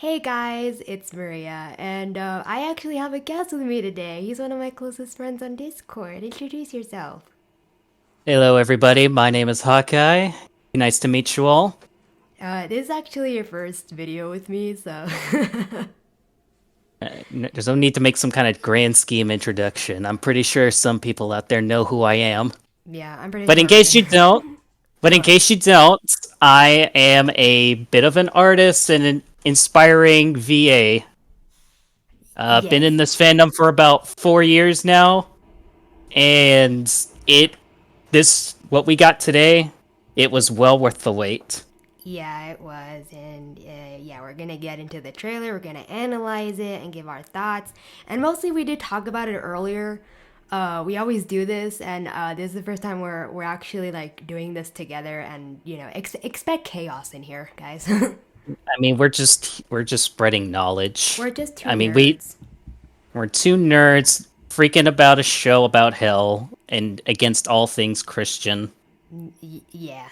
Hey guys, it's Maria, and I actually have a guest with me today. He's one of my closest friends on Discord. Introduce yourself. Hello, everybody. My name is Hawkeye. Nice to meet you all. This is actually your first video with me, so There's no need to make some kind of grand scheme introduction. I'm pretty sure some people out there know who I am. yeah, I'm pretty But in sure. case you don't, but in What? case you don't, I am a bit of an artist and an inspiring VA. Been Yes. in this fandom for about 4 years now, and it this what we got today, it was well worth the wait. Yeah, it was, and yeah, we're gonna get into the trailer. We're gonna analyze it and give our thoughts. And mostly, we did talk about it earlier. We always do this, and this is the first time we're actually like doing this together. And expect chaos in here, guys. I mean, we're just spreading knowledge. We're just two I mean, we nerds. We're two nerds freaking about a show about hell and against all things Christian. Yeah.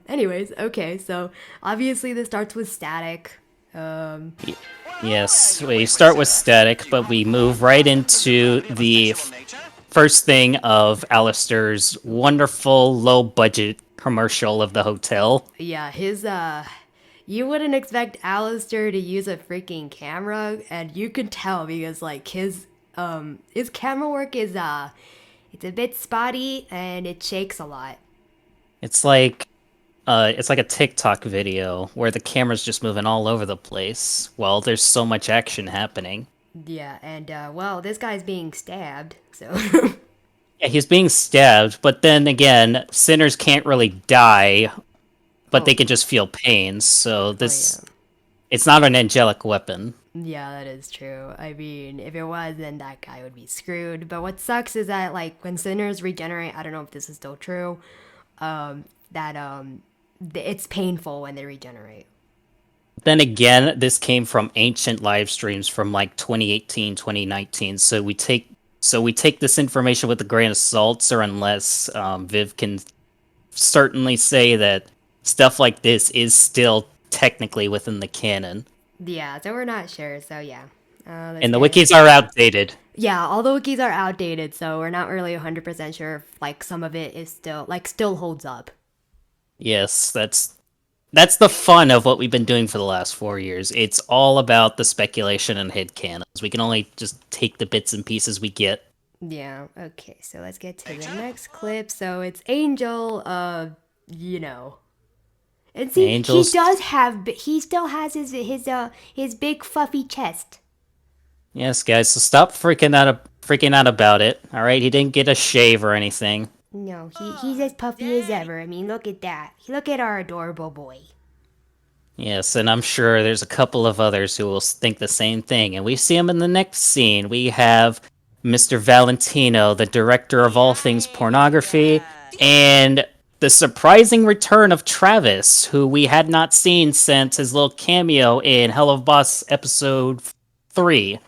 Anyways, okay. So obviously, this starts with static. Um, Y- Yes, we start with static, but we move right into the first thing of Alistair's wonderful low budget commercial of the hotel. yeah, his you wouldn't expect Alistair to use a freaking camera, and you could tell because like his camera work is it's a bit spotty and it shakes a lot. It's like it's like a TikTok video where the camera's just moving all over the place while there's so much action happening. Yeah, and well, this guy's being stabbed, so Yeah, he's being stabbed, but then again, sinners can't really die, but they oh can just feel pain. So oh yeah. this it's not an angelic weapon. Yeah, that is true. I mean, if it was, then that guy would be screwed. But what sucks is that, like, when sinners regenerate, I don't know if this is still true, that it's painful when they regenerate. Then again, this came from ancient live streams from like 2018, 2019. So we take this information with a grain of salt, or unless Viv can certainly say that stuff like this is still technically within the canon. Yeah, so we're not sure. So yeah, let's And the get. wikis are outdated. Yeah, all the wikis are outdated, so we're not really 100% sure if like some of it is still holds up. Yes, that's the fun of what we've been doing for the last 4 years. It's all about the speculation and headcanons. We can only just take the bits and pieces we get. Yeah. Okay. So let's get to the next clip. So it's Angel. You know. And see, he Angels, does have, he still has his big fluffy chest. yes, guys. So stop freaking out about it. All right, he didn't get a shave or anything. No, he's as puffy as ever. I mean, look at that. Look at our adorable boy. Yes, and I'm sure there's a couple of others who will think the same thing. And we see him in the next scene. We have Mr. Valentino, the director of all things pornography, and the surprising return of Travis, who we had not seen since his little cameo in Hell of Boss episode 3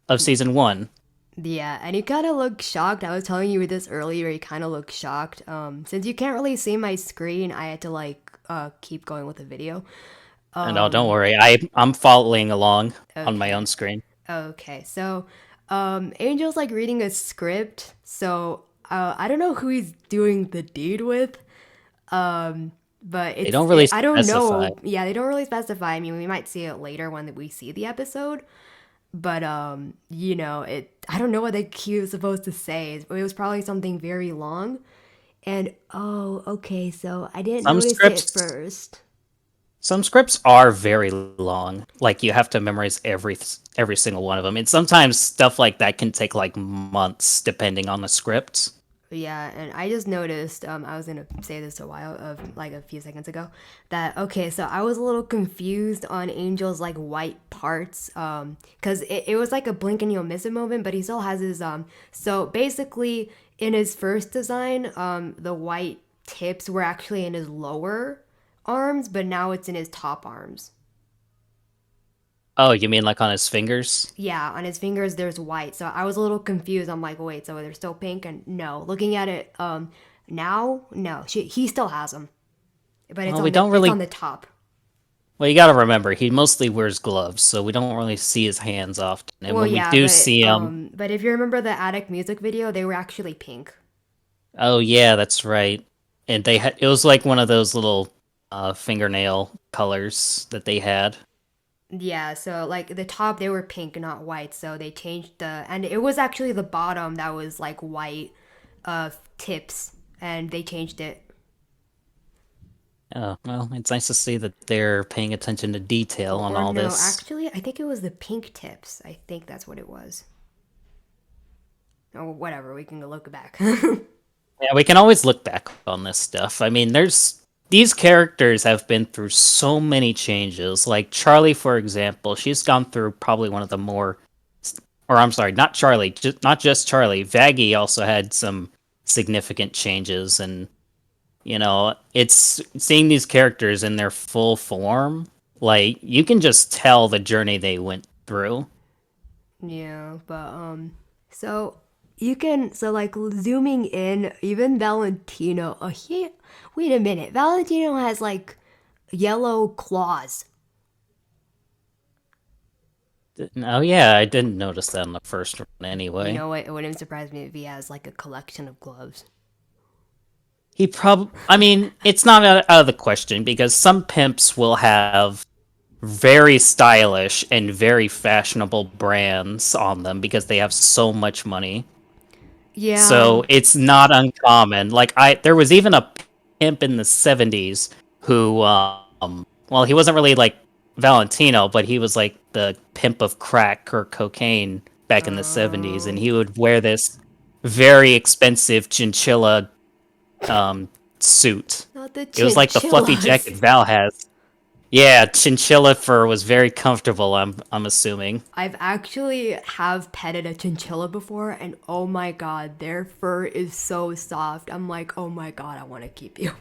of season 1. Yeah, and you kind of look shocked. I was telling you this earlier. You kind of look shocked. Since you can't really see my screen, I had to like keep going with the video. And oh, don't worry, I'm following along on my Okay. own screen. Okay. So, Angel's like reading a script. So, I don't know who he's doing the deed with. But They don't really I don't specify. know. Yeah, they don't really specify. I mean, we might see it later when we see the episode. But I don't know what he was supposed to say. It was probably something very long. And oh, okay, so I didn't Some notice it scripts first. Some scripts are very long. Like you have to memorize every single one of them. And sometimes stuff like that can take like months depending on the script. Yeah, and I just noticed, I was gonna say this a while of like a few seconds ago, that okay, so I was a little confused on Angel's like white parts, because it was like a blink and you'll miss it moment, but he still has his so basically in his first design, the white tips were actually in his lower arms, but now it's in his top arms. Oh, you mean like on his fingers? Yeah, on his fingers there's white. So I was a little confused. I'm like, wait, so they're still pink? And no, looking at it he still has them, but Well, it's on the top. Well, you gotta remember, he mostly wears gloves, so we don't really see his hands often. And Well, when we yeah, do see him, but if you remember the Attic music video, they were actually pink. oh yeah, that's right. And it was like one of those little fingernail colors that they had. Yeah, so like the top they were pink, not white. So they changed and it was actually the bottom that was like white tips, and they changed it. Oh, well, it's nice to see that they're paying attention to detail on Or all no, this. actually, I think it was the pink tips. I think that's what it was. Or whatever, we can go look back. Yeah, we can always look back on this stuff. I mean, there's these characters have been through so many changes. Like Charlie, for example, she's gone through probably one of the more, or I'm sorry, not Charlie, not just Charlie. Vaggie also had some significant changes, and it's seeing these characters in their full form. Like you can just tell the journey they went through. Yeah, but so you can like zooming in, even Valentino. Oh, wait a minute, Valentino has like yellow claws. Oh yeah, I didn't notice that in the first one You anyway. know what? It wouldn't surprise me if he has like a collection of gloves. I mean, it's not out of the question because some pimps will have very stylish and very fashionable brands on them because they have so much money. Yeah. So it's not uncommon. There was even a pimp in the 70s who, well, he wasn't really like Valentino, but he was like the pimp of crack or cocaine back in the 70s, and Um, he would wear this very expensive chinchilla um, suit. not the It was like the fluffy chinchillas. jacket Val has. Yeah, chinchilla fur was very comfortable. I'm assuming. I've actually have petted a chinchilla before, and oh my god, their fur is so soft. I'm like, oh my god, I want to keep you.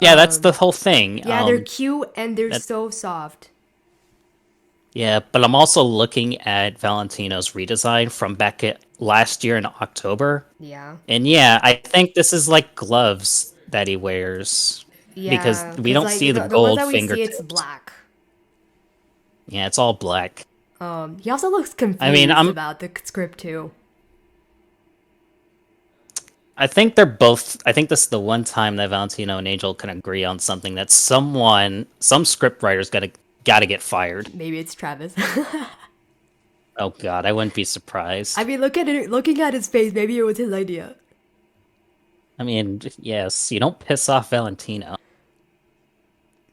Yeah, that's the whole thing. Yeah, they're cute and they're That so soft. Yeah, but I'm also looking at Valentino's redesign from last year in October. Yeah. And yeah, I think this is like gloves that he wears because Yeah, we because don't like see the the ones gold that we see, it's fingertips. black. Yeah, it's all black. He also looks I mean, confused about the script too. I think this is the one time that Valentino and Angel can agree on something that some script writer's gotta get fired. Maybe it's Travis. Oh god, I wouldn't be I surprised. mean, looking at his face, maybe it was his idea. I mean, yes, you don't piss off Valentino.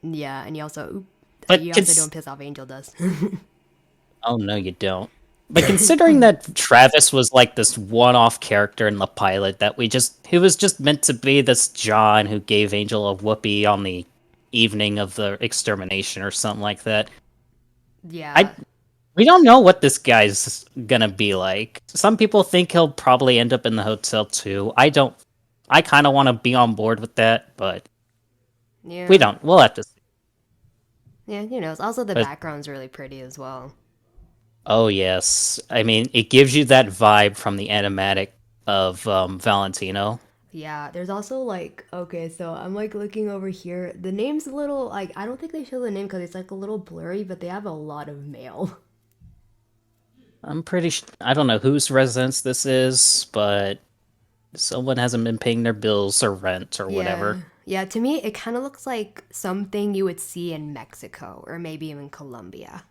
Yeah, and But you also don't cons- piss off Angel does. Oh no, you don't. But considering that Travis was like this one-off character in the pilot that he was just meant to be this John who gave Angel a whoopee on the evening of the extermination or something like that. Yeah. I We don't know what this guy's gonna be like. Some people think he'll probably end up in the hotel too. I don't. I kind of want to be on board with that, but we Yeah. don't. We'll have to see. Yeah, also the But background's really pretty as well. oh yes, I mean it gives you that vibe from the animatic of Valentino. Yeah, there's also like, okay, so I'm like looking over here. The name's a little like, I don't think they show the name because it's like a little blurry, but they have a lot of mail. I don't know whose residence this is, but someone hasn't been paying their bills or rent or Yeah. whatever. Yeah, to me, it kind of looks like something you would see in Mexico or maybe even Colombia.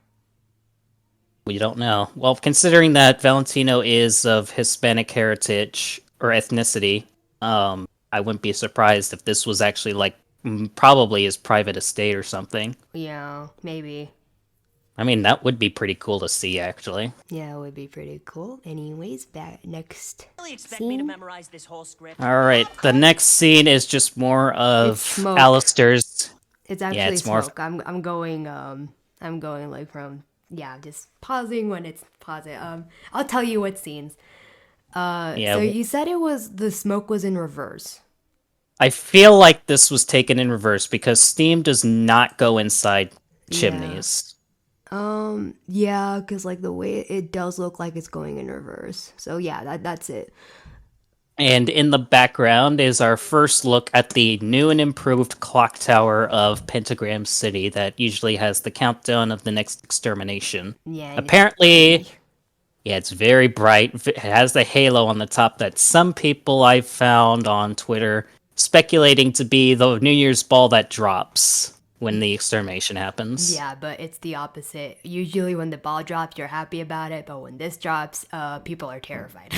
We don't know. Well, considering that Valentino is of Hispanic heritage or ethnicity, I wouldn't be surprised if this was actually like probably his private estate or something. Yeah, maybe. I mean, that would be pretty cool to see, actually. Yeah, it would be pretty cool. Anyways, back next Really expect me to scene. memorize this whole script? All right, the next scene is just more It's of smoke. Alistair's. It's Yeah, actually it's more of. smoke. I'm going like from, yeah, just pausing when it's pausing. I'll tell you what scenes. Yeah, So you said the smoke was in reverse. I feel like this was taken in reverse because steam does not go inside Yeah. chimneys. Yeah, because like the way it does look like it's going in reverse. So yeah, that's it. And in the background is our first look at the new and improved clock tower of Pentagram City that usually has the countdown of the next extermination. Yeah, and it's Apparently, pretty. yeah, it's very bright. It has the halo on the top that some people I've found on Twitter speculating to be the New Year's ball that drops when the extermination happens. Yeah, but it's the opposite. Usually, when the ball drops, you're happy about it, but when this drops, people are terrified.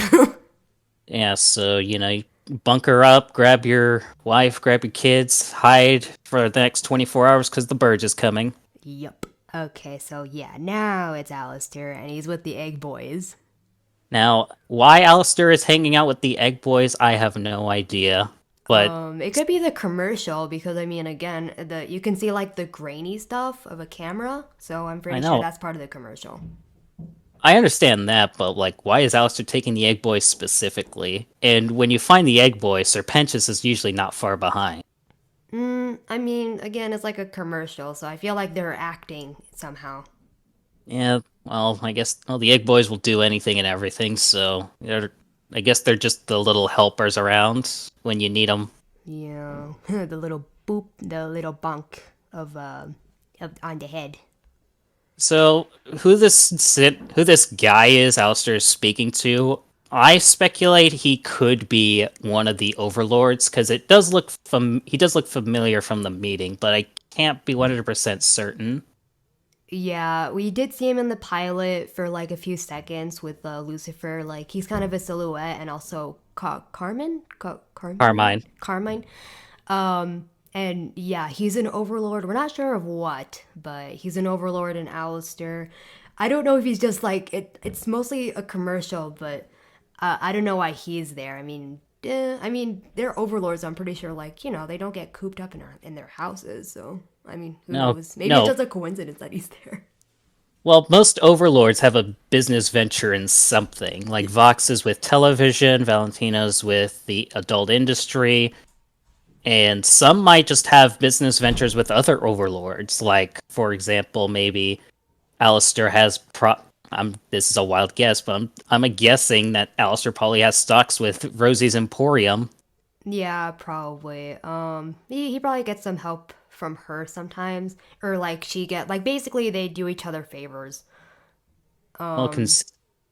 Yeah, so, you bunker up, grab your wife, grab your kids, hide for the next 24 hours because the Burge is coming. Yup. Okay, so yeah, now it's Alistair, and he's with the Egg Boys. Now, why Alistair is hanging out with the Egg Boys, I have no idea. But It could be the commercial because I mean, again, the you can see like the grainy stuff of a camera, so I'm I pretty sure know, that's part of the commercial. I understand that, but like, why is Alistair taking the Egg Boys specifically? And when you find the Egg Boy, Serpentius is usually not far behind. I mean, again, it's like a commercial, so I feel like they're acting somehow. Yeah, well, I guess the Egg Boys will do anything and everything, so I guess they're just the little helpers around when you need them. Yeah, the little boop, the little bunk of on the head. So who this guy is Alistair is speaking to, I speculate he could be one of the overlords because he does look familiar from the meeting, but I can't be 100% certain. Yeah, we did see him in the pilot for like a few seconds with Lucifer. Like he's kind of a silhouette, and also Carmen, Carmine. Carmine. And yeah, he's an overlord. We're not sure of what, but he's an overlord in Alistair. I don't know if he's just like it. It's mostly a commercial, but I don't know why he's there. I mean, they're overlords. I'm pretty sure, like they don't get cooped up in their houses. So I mean, who No, knows? Maybe it's no. just a coincidence that he's there. Well, most overlords have a business venture in something. Like Vox is with television, Valentino's with the adult industry, and some might just have business ventures with other overlords. Like, for example, maybe Alistair has this is a wild guess, but I'm guessing that Alistair probably has stocks with Rosie's Emporium. Yeah, probably. He probably gets some help from her sometimes, or like she get like basically they do each other favors. Well,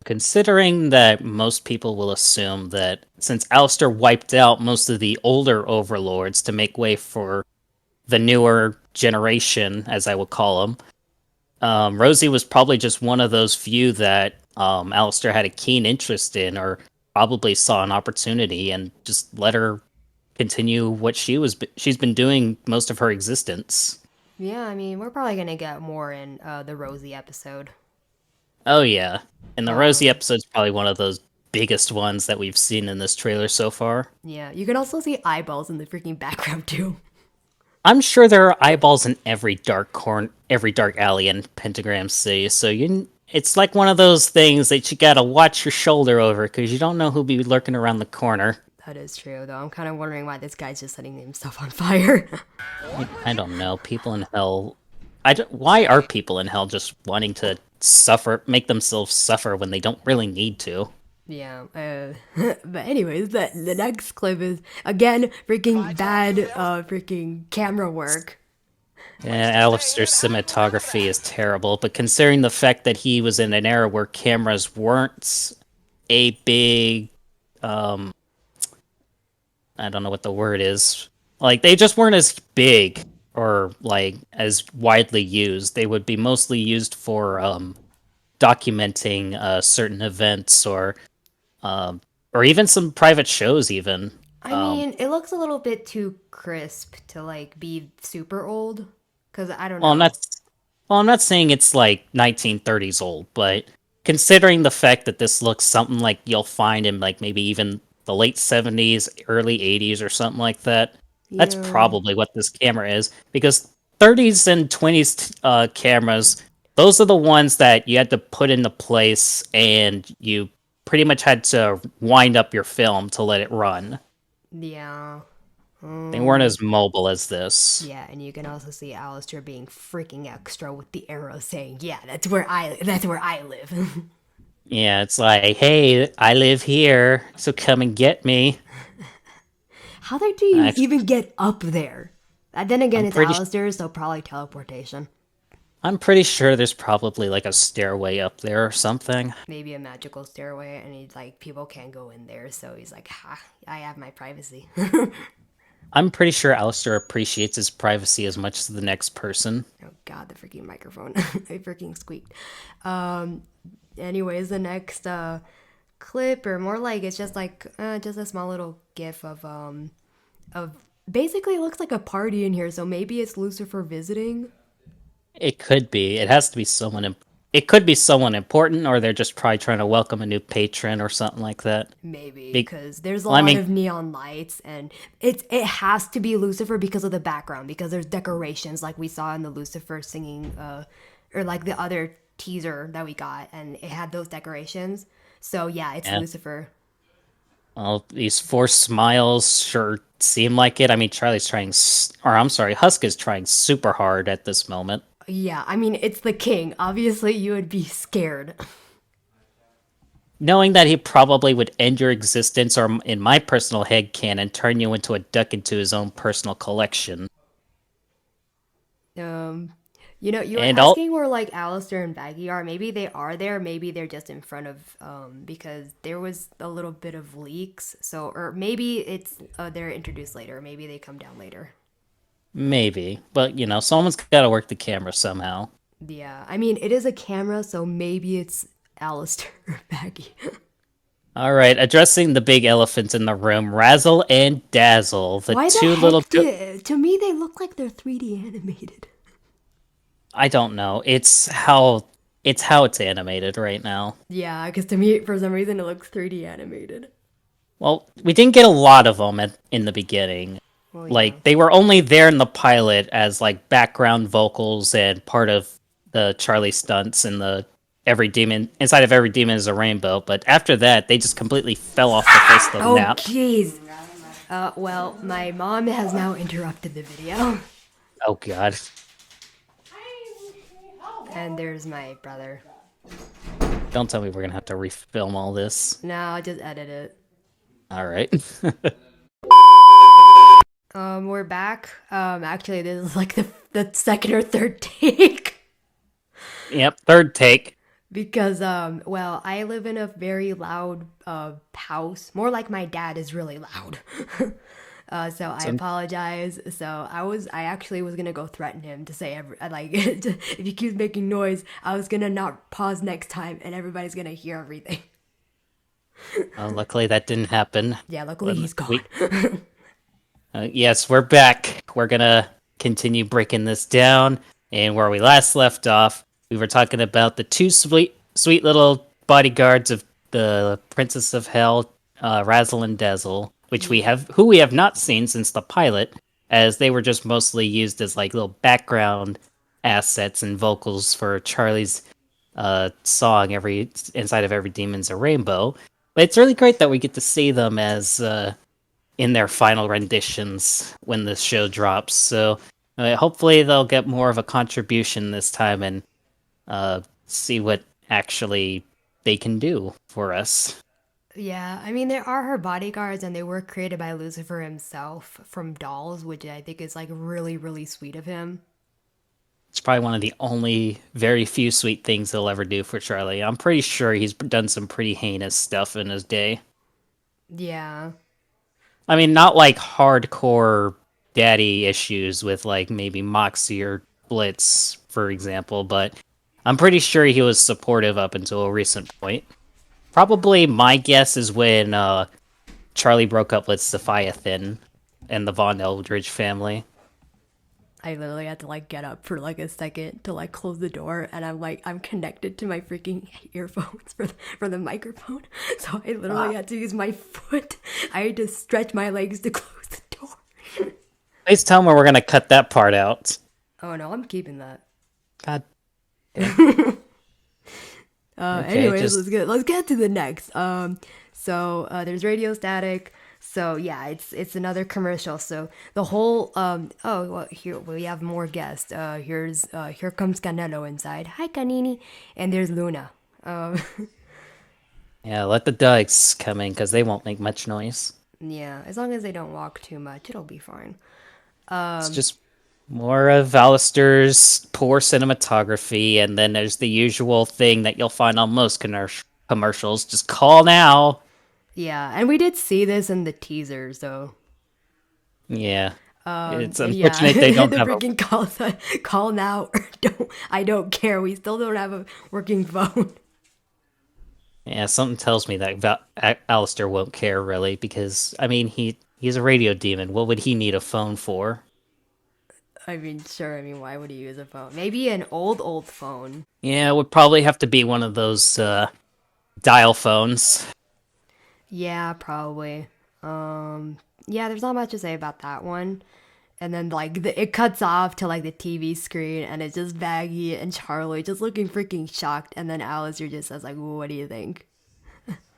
considering that most people will assume that since Alistair wiped out most of the older overlords to make way for the newer generation, as I would call them, Rosie was probably just one of those few that Alistair had a keen interest in, or probably saw an opportunity and just let her continue what she's been doing most of her existence. Yeah, I mean we're probably gonna get more in the Rosie episode. Oh yeah, and the Rosie Um, episode's probably one of those biggest ones that we've seen in this trailer so far. yeah, you can also see eyeballs in the freaking background too. I'm sure there are eyeballs in every dark alley in Pentagram City. So it's like one of those things that you gotta watch your shoulder over because you don't know who'll be lurking around the corner. That is true, though. I'm kind of wondering why this guy's just setting himself on fire. I don't know. People in hell. Why are people in hell just wanting to suffer, make themselves suffer when they don't really need to? Yeah. But anyways, the next clip is again freaking bad, freaking camera work. Yeah, Alistair's cinematography is terrible, but considering the fact that he was in an era where cameras weren't a big, um, I don't know what the word is. Like, they just weren't as big or, like, as widely used. They would be mostly used for, documenting, certain events or even some private shows, even. I mean, it looks a little bit too crisp to like be super old. Cause I don't Well, know. I'm not saying it's like 1930s old, but considering the fact that this looks something like you'll find in like maybe even the late 70s, early 80s or something like that, that's Yeah. probably what this camera is because 30s and 20s cameras, those are the ones that you had to put into place and you pretty much had to wind up your film to let it run. Yeah. They weren't Um. as mobile as this. Yeah, and you can also see Alistair being freaking extra with the arrow saying, "Yeah, that's where I live." Yeah, it's like, hey, I live here, so come and get me. How do you Actually, even get up there? Then again, I'm it's pretty Alistair, so probably teleportation. I'm pretty sure there's probably like a stairway up there or something. Maybe a magical stairway, and he's like, people can't go in there, so he's like, ha, I have my privacy. I'm pretty sure Alistair appreciates his privacy as much as the next person. Oh god, the freaking microphone. I freaking squeaked. Um anyways, the next clip, or more like it's just like just a small little gif of basically it looks like a party in here, so maybe it's Lucifer visiting. It could be. It has to be someone. It could be someone important, or they're just probably trying to welcome a new patron or something like that. Maybe Be- because there's a well, I lot mean, of neon lights, and it has to be Lucifer because of the background, because there's decorations like we saw in the Lucifer singing or like the other teaser that we got, and it had those decorations. So yeah, it's yeah. Lucifer. Well, these forced smiles sure seem like it. I mean, Charlie's trying, or I'm sorry, Husk is trying super hard at this moment. Yeah, I mean, it's the king. Obviously, you would be scared. Knowing that he probably would end your existence, or in my personal head canon, turn you into a duck into his own personal collection. Um, you were And all asking where like Alistair and Baggy are. Maybe they are there. Maybe they're just in front of because there was a little bit of leaks. So, or maybe it's they're introduced later. Maybe they come down later. maybe, but someone's got to work the camera somehow. Yeah, I mean, it is a camera, so maybe it's Alistair or Baggy. All right, addressing the big elephant in the room, Razzle and Dazzle, the Why the two little. heck to me they look like they're 3D animated? I don't know. It's how it's animated right now. Yeah, because to me, for some reason, it looks 3D animated. Well, we didn't get a lot of them in the beginning. Well, yeah. Like they were only there in the pilot as like background vocals and part of the Charlie stunts and the every demon inside of every demon is a rainbow. But after that, they just completely fell off the face of the Oh, map. jeez. Well, my mom has now interrupted the video. Oh god. And there's my brother. Don't tell me we're gonna have to refilm all this. No, I'll just edit it. All right. We're back. Actually, this is like the second or third take. Yep. Third take. Because, well, I live in a very loud, house. More like my dad is really loud. So I So apologize. So I actually was gonna go threaten him to say, like, if he keeps making noise, I was gonna not pause next time and everybody's gonna hear everything. luckily that didn't happen. Yeah, luckily he's gone. We yes, we're back. We're gonna continue breaking this down. And where we last left off, we were talking about the two sweet little bodyguards of the Princess of Hell, Razzle and Dazzle, who we have not seen since the pilot, as they were just mostly used as like little background assets and vocals for Charlie's song every inside of every demon's a rainbow. But it's really great that we get to see them as in their final renditions when the show drops. So hopefully they'll get more of a contribution this time and see what actually they can do for us. Yeah, I mean, there are her bodyguards, and they were created by Lucifer himself from dolls, which I think is like really, really sweet of him. It's probably one of the only very few sweet things he'll ever do for Charlie. I'm pretty sure he's done some pretty heinous stuff in his day. Yeah. I mean, not like hardcore daddy issues with like maybe Moxie or Blitz, for example, but I'm pretty sure he was supportive up until a recent point. Probably my guess is when Charlie broke up with Sophiathin and the Von Eldridge family. I literally had to like get up for like a second to like close the door, and I'm connected to my freaking earphones for the microphone, so I literally had to use my foot. I had to stretch my legs to close the door. Please tell me we're gonna cut that part out. Oh no, I'm keeping that. God. Okay, Anyways, just let's get to the next. So there's radio static. So yeah, it's another commercial. So the whole oh well, here we have more guests. Here comes Canelo inside. Hi Canini, and there's Luna. Um, Yeah, let the ducks come in because they won't make much noise. Yeah, as long as they don't walk too much, it'll be fine. It's just more of Alistair's poor cinematography, and then there's the usual thing that you'll find on most commercials. Just call now. Yeah, and we did see this in the teaser, so Yeah. It's yeah, unfortunate they don't the have a. freaking call now or don't. I don't care. We still don't have a working phone. Yeah, something tells me that Alistair won't care really because I mean he's a radio demon. What would he need a phone for? I mean, sure. I mean, why would he use a phone? Maybe an old phone. Yeah, it would probably have to be one of those dial phones. Yeah, probably. Yeah, there's not much to say about that one. And then like it cuts off to like the TV screen, and it's just Maggie and Charlie just looking freaking shocked. And then Alistair just says like, "What do you think?"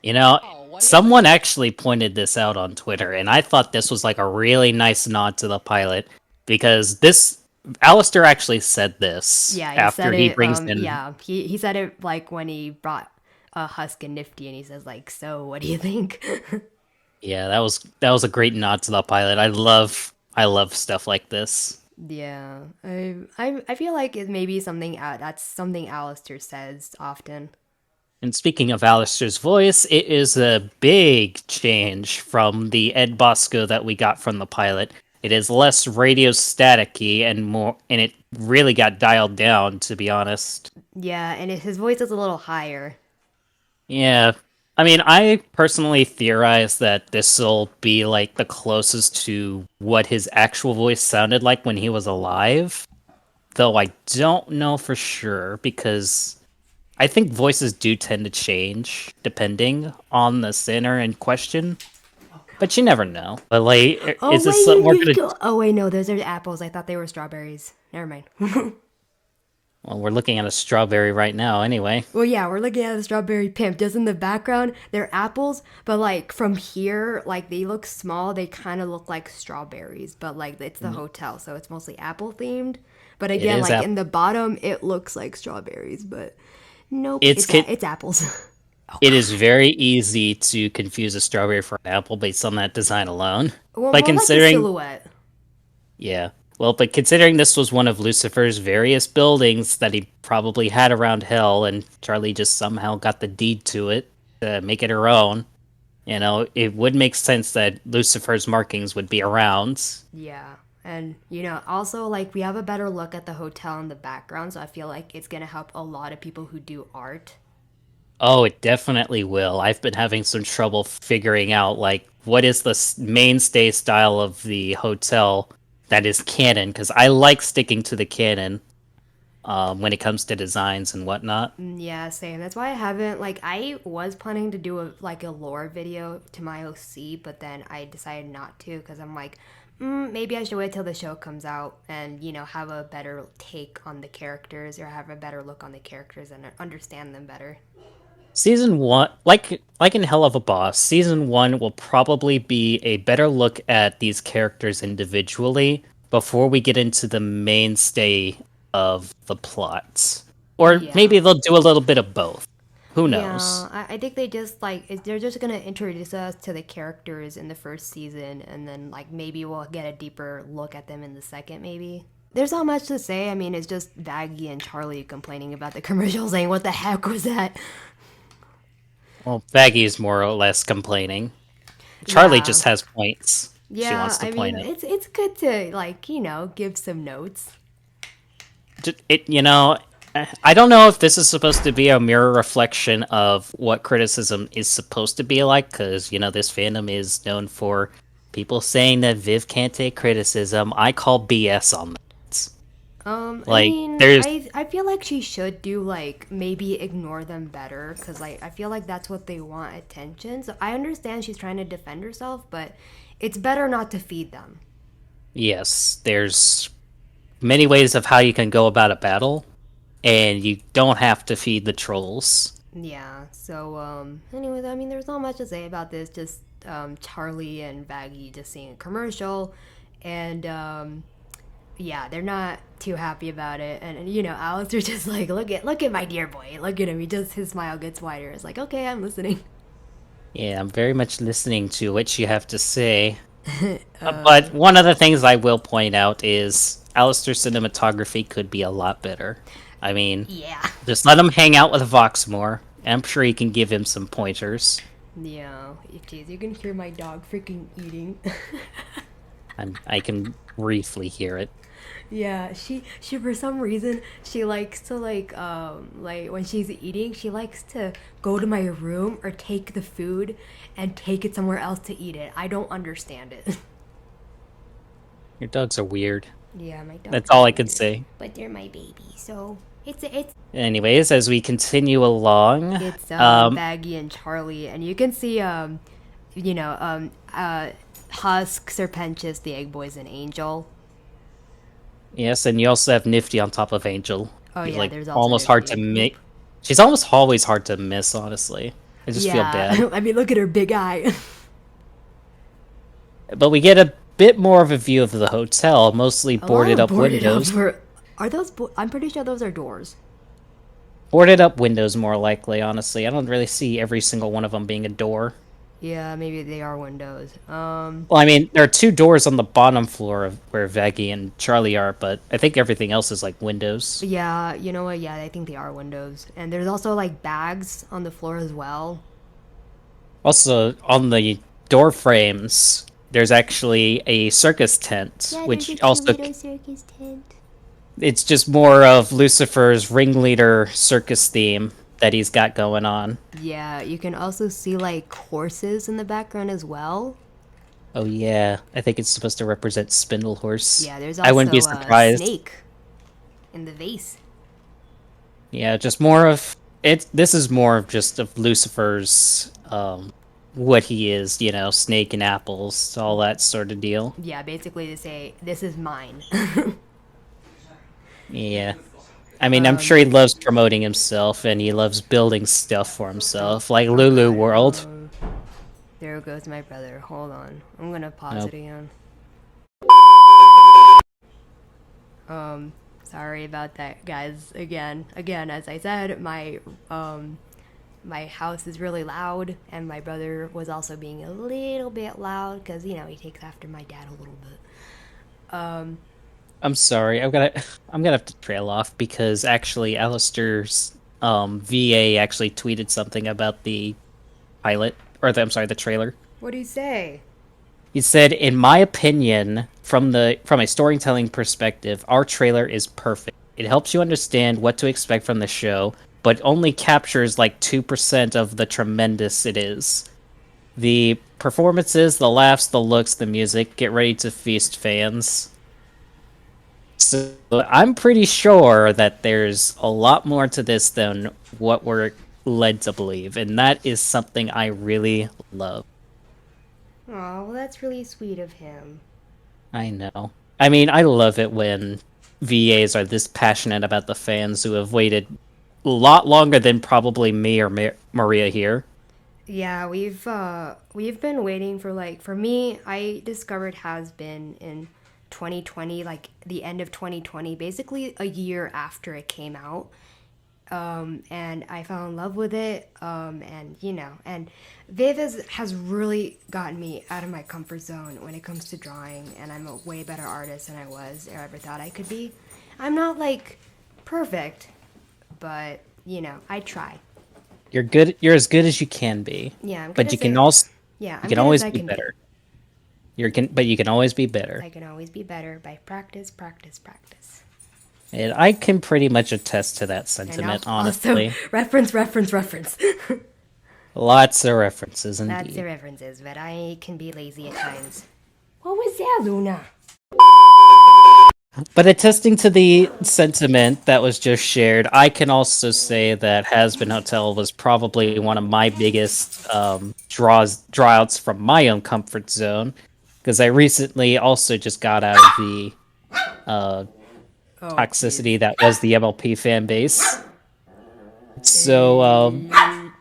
You know, someone actually pointed this out on Twitter, and I thought this was like a really nice nod to the pilot because this Alistair actually said this Yeah, he after said he it. brings in. Yeah, he said it like when he brought Husk and Nifty, and he says like, "So, what do you think?" Yeah, that was a great nod to the pilot. I love stuff like this. Yeah, I feel like it may be something that's something Alistair says often. And speaking of Alistair's voice, it is a big change from the Ed Bosco that we got from the pilot. It is less radio staticky and more, and it really got dialed down, to be honest. Yeah, and his voice is a little higher. Yeah, I mean, I personally theorize that this will be like the closest to what his actual voice sounded like when he was alive. Though I don't know for sure because I think voices do tend to change depending on the sinner in question, but you never know. But like, Oh is this wait, we're gonna? oh wait, no, those are apples. I thought they were strawberries. Never mind. Well, we're looking at a strawberry right now, anyway. Well, yeah, we're looking at the strawberry pimp. Just in the background, they're apples, but like from here, like they look small. They kind of look like strawberries, but like it's the hotel, so it's mostly apple themed. But It again, is like app. in the bottom, it looks like strawberries, but nope, It's kid. it's apples. Oh It god. is very easy to confuse a strawberry for an apple based on that design alone. Well, But more like the considering, silhouette. yeah, well, but considering this was one of Lucifer's various buildings that he probably had around Hell, and Charlie just somehow got the deed to it to make it her own. It would make sense that Lucifer's markings would be around. Yeah. And, also, like, we have a better look at the hotel in the background, so I feel like it's going to help a lot of people who do art. Oh, it definitely will. I've been having some trouble figuring out, like, what is the mainstay style of the hotel that is canon, because I like sticking to the canon when it comes to designs and whatnot. Yeah, same. That's why I haven't, like, I was planning to do a lore video to my OC, but then I decided not to because I'm like, maybe I should wait till the show comes out and, have a better take on the characters or have a better look on the characters and understand them better. Season one, like in Hell of a Boss, season one will probably be a better look at these characters individually before we get into the mainstay of the plots. Or Yeah. maybe they'll do a little bit of both. Who Yeah, knows? I think they just they're just gonna introduce us to the characters in the first season, and then like maybe we'll get a deeper look at them in the second. Maybe there's not much to say. I mean, it's just Baggy and Charlie complaining about the commercial, saying, "What the heck was that?" Well, Baggy's more or less complaining. Charlie Yeah, just has points. She yeah. wants to I point mean, it. it's good to give some notes. I don't know if this is supposed to be a mirror reflection of what criticism is supposed to be like, because this fandom is known for people saying that Viv can't take criticism. I call BS on that. I Like, mean, there's I feel like she should do like maybe ignore them better because like I feel like that's what they want attention. So I understand she's trying to defend herself, but it's better not to feed them. yes, there's many ways of how you can go about a battle, and you don't have to feed the trolls. Yeah. So anyways, I mean, there's not much to say about this. Just Charlie and Baggy just seeing a commercial, and yeah, they're not too happy about it. And Alistair just like look at my dear boy, look at him. His smile gets wider. It's like okay, I'm listening. Yeah, I'm very much listening to what you have to say. But one of the things I will point out is Alistair's cinematography could be a lot better. I mean, Yeah. just let him hang out with Vox more. And I'm sure he can give him some pointers. Yeah. Jeez, you can hear my dog freaking eating. I can briefly hear it. Yeah, she for some reason she likes to like when she's eating, she likes to go to my room or take the food and take it somewhere else to eat it. I don't understand it. Your dogs are weird. Yeah, my dogs That's are all I can weird, say. but they're my baby, so it's Anyways, as we continue along, it's um, Baggy and Charlie, and you can see you know Husk, Serpentius, the Egg Boys, and Angel. yes, and you also have Nifty on top of Angel. Oh He's yeah, like there's also almost hard to Nifty. make. She's almost always hard to miss, honestly. I just feel bad. Yeah, I mean look at her big eye. But we get a bit more of a view of the hotel, mostly A lot boarded of up boarded up windows. for are those? I'm pretty sure those are doors. Boarded up windows, more likely, honestly. I don't really see every single one of them being a door. Yeah, maybe they are windows. Well, I mean, there are two doors on the bottom floor of where Veggie and Charlie are, but I think everything else is like windows. Yeah, you know what? Yeah, I think they are windows. And there's also like bags on the floor as well. Also, on the door frames, there's actually a circus tent, Yeah, there's a which cute also little circus tent. it's just more of Lucifer's ringleader circus theme that he's got going on. Yeah, you can also see like horses in the background as well. Oh yeah, I think it's supposed to represent Spindle Horse. Yeah, there's I wouldn't be also a surprised. snake in the vase. Yeah, just more of it. This is more of just of Lucifer's what he is, snake and apples, all that sort of deal. Yeah, basically to say this is mine. Yeah. I mean, I'm sure he loves promoting himself and he loves building stuff for himself, like Oh Lulu god. World. There goes my brother. Hold on. I'm gonna pause Oh, it again. Sorry about that, guys. Again, as I said, my house is really loud, and my brother was also being a little bit loud because he takes after my dad a little bit. I'm sorry. I'm gonna have to trail off because actually Alistair's VA actually tweeted something about the pilot I'm sorry, the trailer. What do you say? He said, "In my opinion, from a storytelling perspective, our trailer is perfect. It helps you understand what to expect from the show, but only captures like 2% of the tremendous it is. The performances, the laughs, the looks, the music. Get ready to feast, fans." So I'm pretty sure that there's a lot more to this than what we're led to believe, and that is something I really love. Oh, well, that's really sweet of him. I know. I mean, I love it when VAs are this passionate about the fans who have waited a lot longer than probably me or Maria here. Yeah, we've been waiting for for me, I discovered HAZBIN in 2020, like the end of 2020, basically a year after it came out. And I fell in love with it. And Viv has really gotten me out of my comfort zone when it comes to drawing, and I'm a way better artist than I was or ever thought I could be. I'm not like perfect, but I try. You're good. You're as good as you can be, Yeah, I'm good but as I, yeah, you I'm can good as always I be can be. better. But you can always be better. I can always be better by practice, practice, practice. And I can pretty much attest to that And sentiment, also honestly. reference, reference, reference. Lots of references That's the indeed. references, but I can be lazy at times. What was that, Luna? But attesting to the sentiment that was just shared, I can also say that Hazbin Hotel was probably one of my biggest drawouts from my own comfort zone, because I recently also just got out of the uh, Oh, jeez. toxicity that was the MLP fan base. So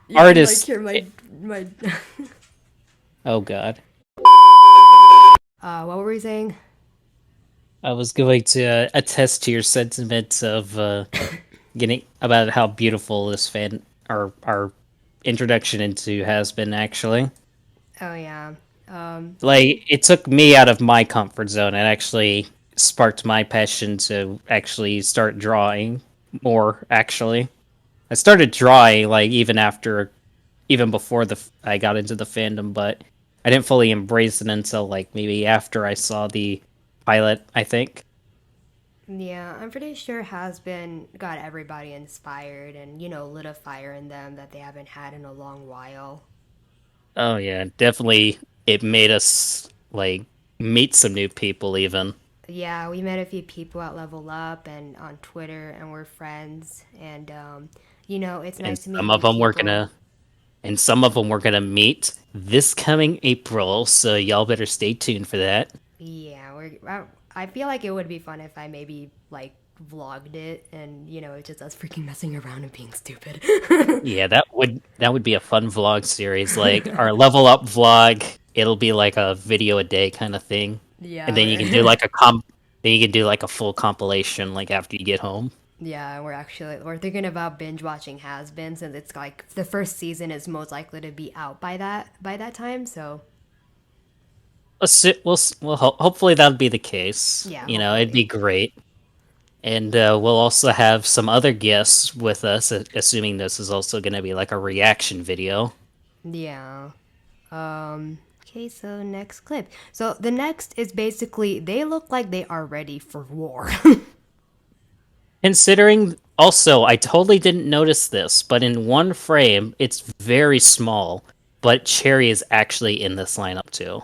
You can like artists, hear my. oh god, What were we saying? I was going to attest to your sentiment of getting about how beautiful this fan our introduction into HAZBIN actually. Oh yeah. Like it took me out of my comfort zone and actually sparked my passion to actually start drawing more actually. I started drawing like even before the I got into the fandom, but I didn't fully embrace it until like maybe after I saw the pilot, I think. Yeah, I'm pretty sure has been got everybody inspired and lit a fire in them that they haven't had in a long while. Oh yeah, definitely it made us like meet some new people even. Yeah, we met a few people at Level Up and on Twitter, and we're friends. And it's And nice to meet some of new them we're people. gonna and some of them we're gonna meet this coming April, so y'all better stay tuned for that. Yeah, I feel like it would be fun if I maybe like vlogged it, and it's just us freaking messing around and being stupid. Yeah, that would be a fun vlog series, like our level up vlog. It'll be like a video a day kind of thing, and Yeah, then you can do we're like a comp. Then you can do like a full compilation, like after you get home. yeah, we're thinking about binge watching Has Been, since it's like the first season is most likely to be out by that time. So Hopefully that'll be the case. yeah, It'd hopefully. be great, and we'll also have some other guests with us, assuming this is also going to be like a reaction video. Yeah. Okay, so next clip. So the next is basically they look like they are ready for war. Considering also, I totally didn't notice this, but in one frame, it's very small, but Cherry is actually in this lineup too.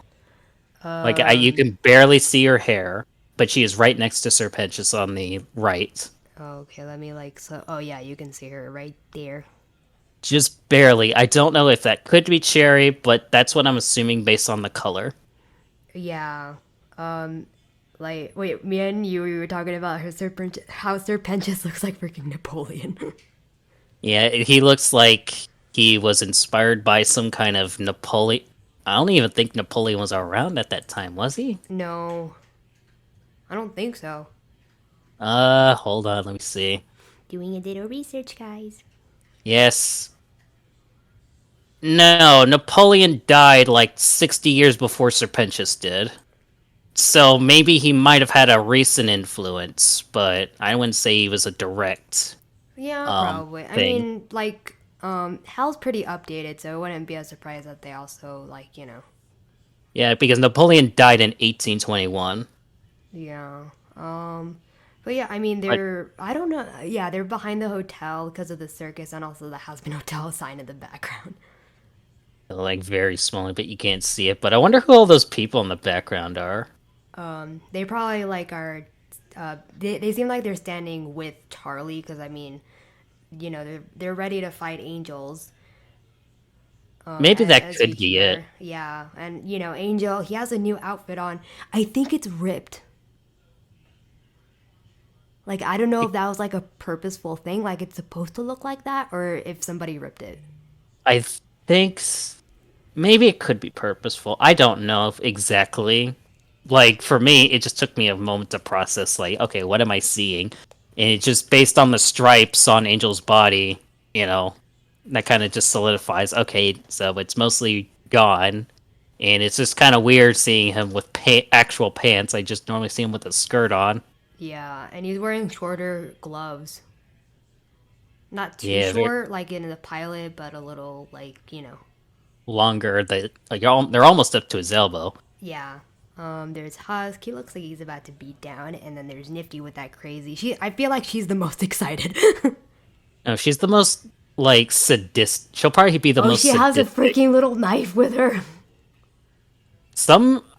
Like you um, can barely see her hair, but she is right next to Serpentius on the right. okay, let me like so oh yeah, you can see her right there. Just barely. I don't know if that could be Cherry, but that's what I'm assuming based on the color. Yeah. Like wait, me and you we were talking about how Serpentius looks like freaking Napoleon. Yeah, he looks like he was inspired by some kind of Napoleon. I don't even think Napoleon was around at that time, was he? No, I don't think so. Hold on, let me see. Doing a little research, guys. Yes. No, Napoleon died like 60 years before Serpentius did. So maybe he might have had a recent influence, but I wouldn't say he was a direct Yeah, probably. I thing. mean, like, Hal's pretty updated, so it wouldn't be a surprise that they also, like, Yeah, because Napoleon died in 1821. yeah. But yeah, I mean, But I don't know, yeah, they're behind the hotel because of the circus and also the Has Been Hotel sign in the background. like very small, but you can't see it. But I wonder who all those people in the background are. They probably, like, they seem like they're standing with Charlie because, I mean, they're ready to fight angels. Maybe that As we could be it. hear. Yeah. And, Angel, he has a new outfit on. I think it's ripped. Like, I don't know if that was like a purposeful thing, like it's supposed to look like that, or if somebody ripped it. I think maybe it could be purposeful. I don't know if exactly. Like for me, it just took me a moment to process. Like, okay, what am I seeing? And it just based on the stripes on Angel's body, you know, that kind of just solidifies. Okay, so it's mostly gone, and it's just kind of weird seeing him with actual pants. I just normally see him with a skirt on. Yeah, and he's wearing shorter gloves. Not too Yeah, they're short, like in the pilot, but a little, like, longer. They're almost up to his elbow. yeah. There's Husk. He looks like he's about to beat down, and then there's Nifty with that crazy. I feel like she's the most excited. No, she's the most like sadist. She'll probably be the Oh, most she has a sadistic. freaking little knife with her.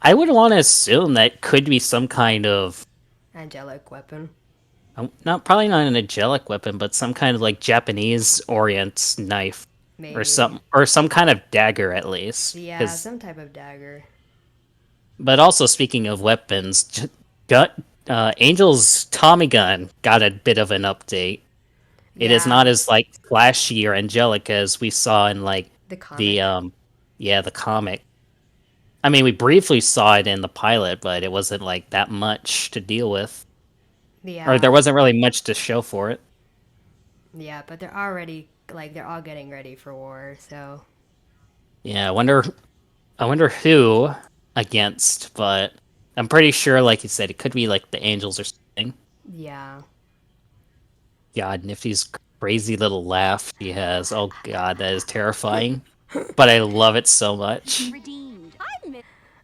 I would want to assume that could be some kind of Angelic weapon, not probably not an angelic weapon, but some kind of like Japanese Orient knife maybe. or some kind of dagger at least. Yeah, Because some type of dagger. but also speaking of weapons, gun Angel's Tommy gun got a bit of an update. It is Yeah, not as like flashy or angelic as we saw in like the the comic. yeah the comic. I mean, we briefly saw it in the pilot, but it wasn't like that much to deal with, or there Yeah, wasn't really much to show for it. yeah, but they're already like they're all getting ready for war. So Yeah, I wonder who against, but I'm pretty sure, like you said, it could be like the Angels or something. yeah. God, Nifty's crazy little laugh he has. Oh God, that is terrifying. But I love it so much.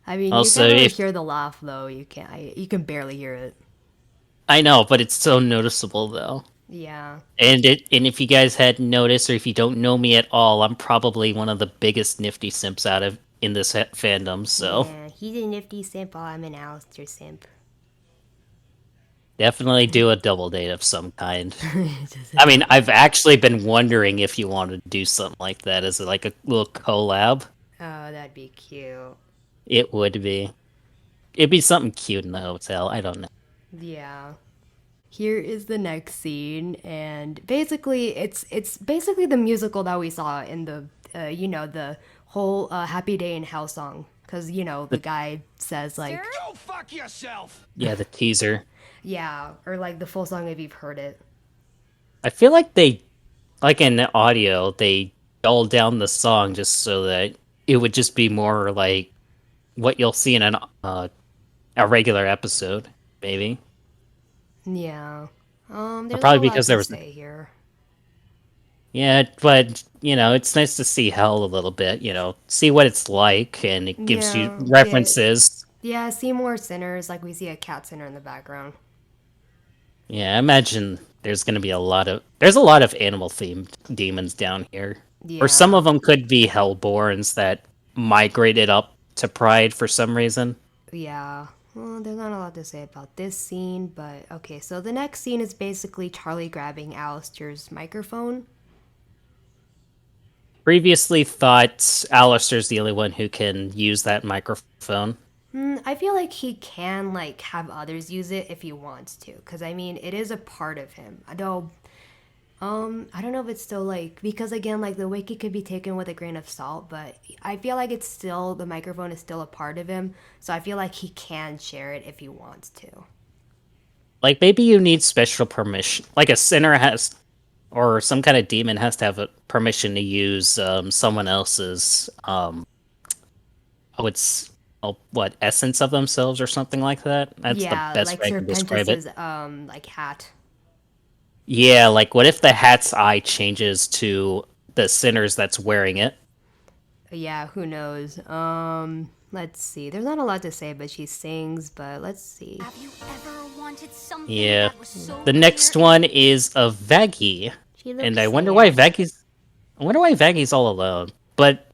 I mean, you Also, can't really if hear the laugh though. You can barely hear it. I know, but it's so noticeable though. Yeah. And if you guys hadn't noticed, or if you don't know me at all, I'm probably one of the biggest Nifty simps out of in this fandom. So Yeah, he's a nifty simp. While I'm an Alistair simp. definitely do a double date of some kind. Just a I mean, double I've date. actually been wondering if you want to do something like that as like a little collab. Oh, that'd be cute. It would be. It'd be something cute in the hotel. I don't know. Yeah. Here is the next scene, and basically, it's basically the musical that we saw in the the whole Happy Day in Hell song, because the The, guy says like Go fuck yourself! yeah, the teaser. yeah, or like the full song if you've heard it. I feel like like in the audio, they dulled down the song just so that it would just be more like what you'll see in a regular episode, maybe. Yeah. Or There's not probably a lot because there to was, say here. yeah, but it's nice to see Hell a little bit. See what it's like, and it gives you Yeah, references. yeah, see more sinners, like we see a cat sinner in the background. Yeah, I imagine there's a lot of animal themed demons down here, or some Yeah. of them could be Hellborns that migrated up to Pride for some reason. Yeah. Well, there's not a lot to say about this scene, but okay, so the next scene is basically Charlie grabbing Alistair's microphone. Previously thought Alistair's the only one who can use that microphone. I feel like he can like have others use it if he wants to, because I mean it is a part of him. Though, I don't know if it's still like because again like the wiki could be taken with a grain of salt, but I feel like it's still the microphone is still a part of him, so I feel like he can share it if he wants to. Like maybe you need special permission, like a sinner has, or some kind of demon has to have a permission to use someone else's oh, it's what essence of themselves or something like that. That's the Yeah, best like way I Sir can describe it. Pentis's like hat. Yeah, like what if the hat's eye changes to the sinner's that's wearing it? Yeah, who knows? Let's see. There's not a lot to say, but she sings. But let's see. Have you ever wanted something Yeah. that was so The clear next one is of Vaggie, She and looks sad. I wonder why Vaggie's all alone. But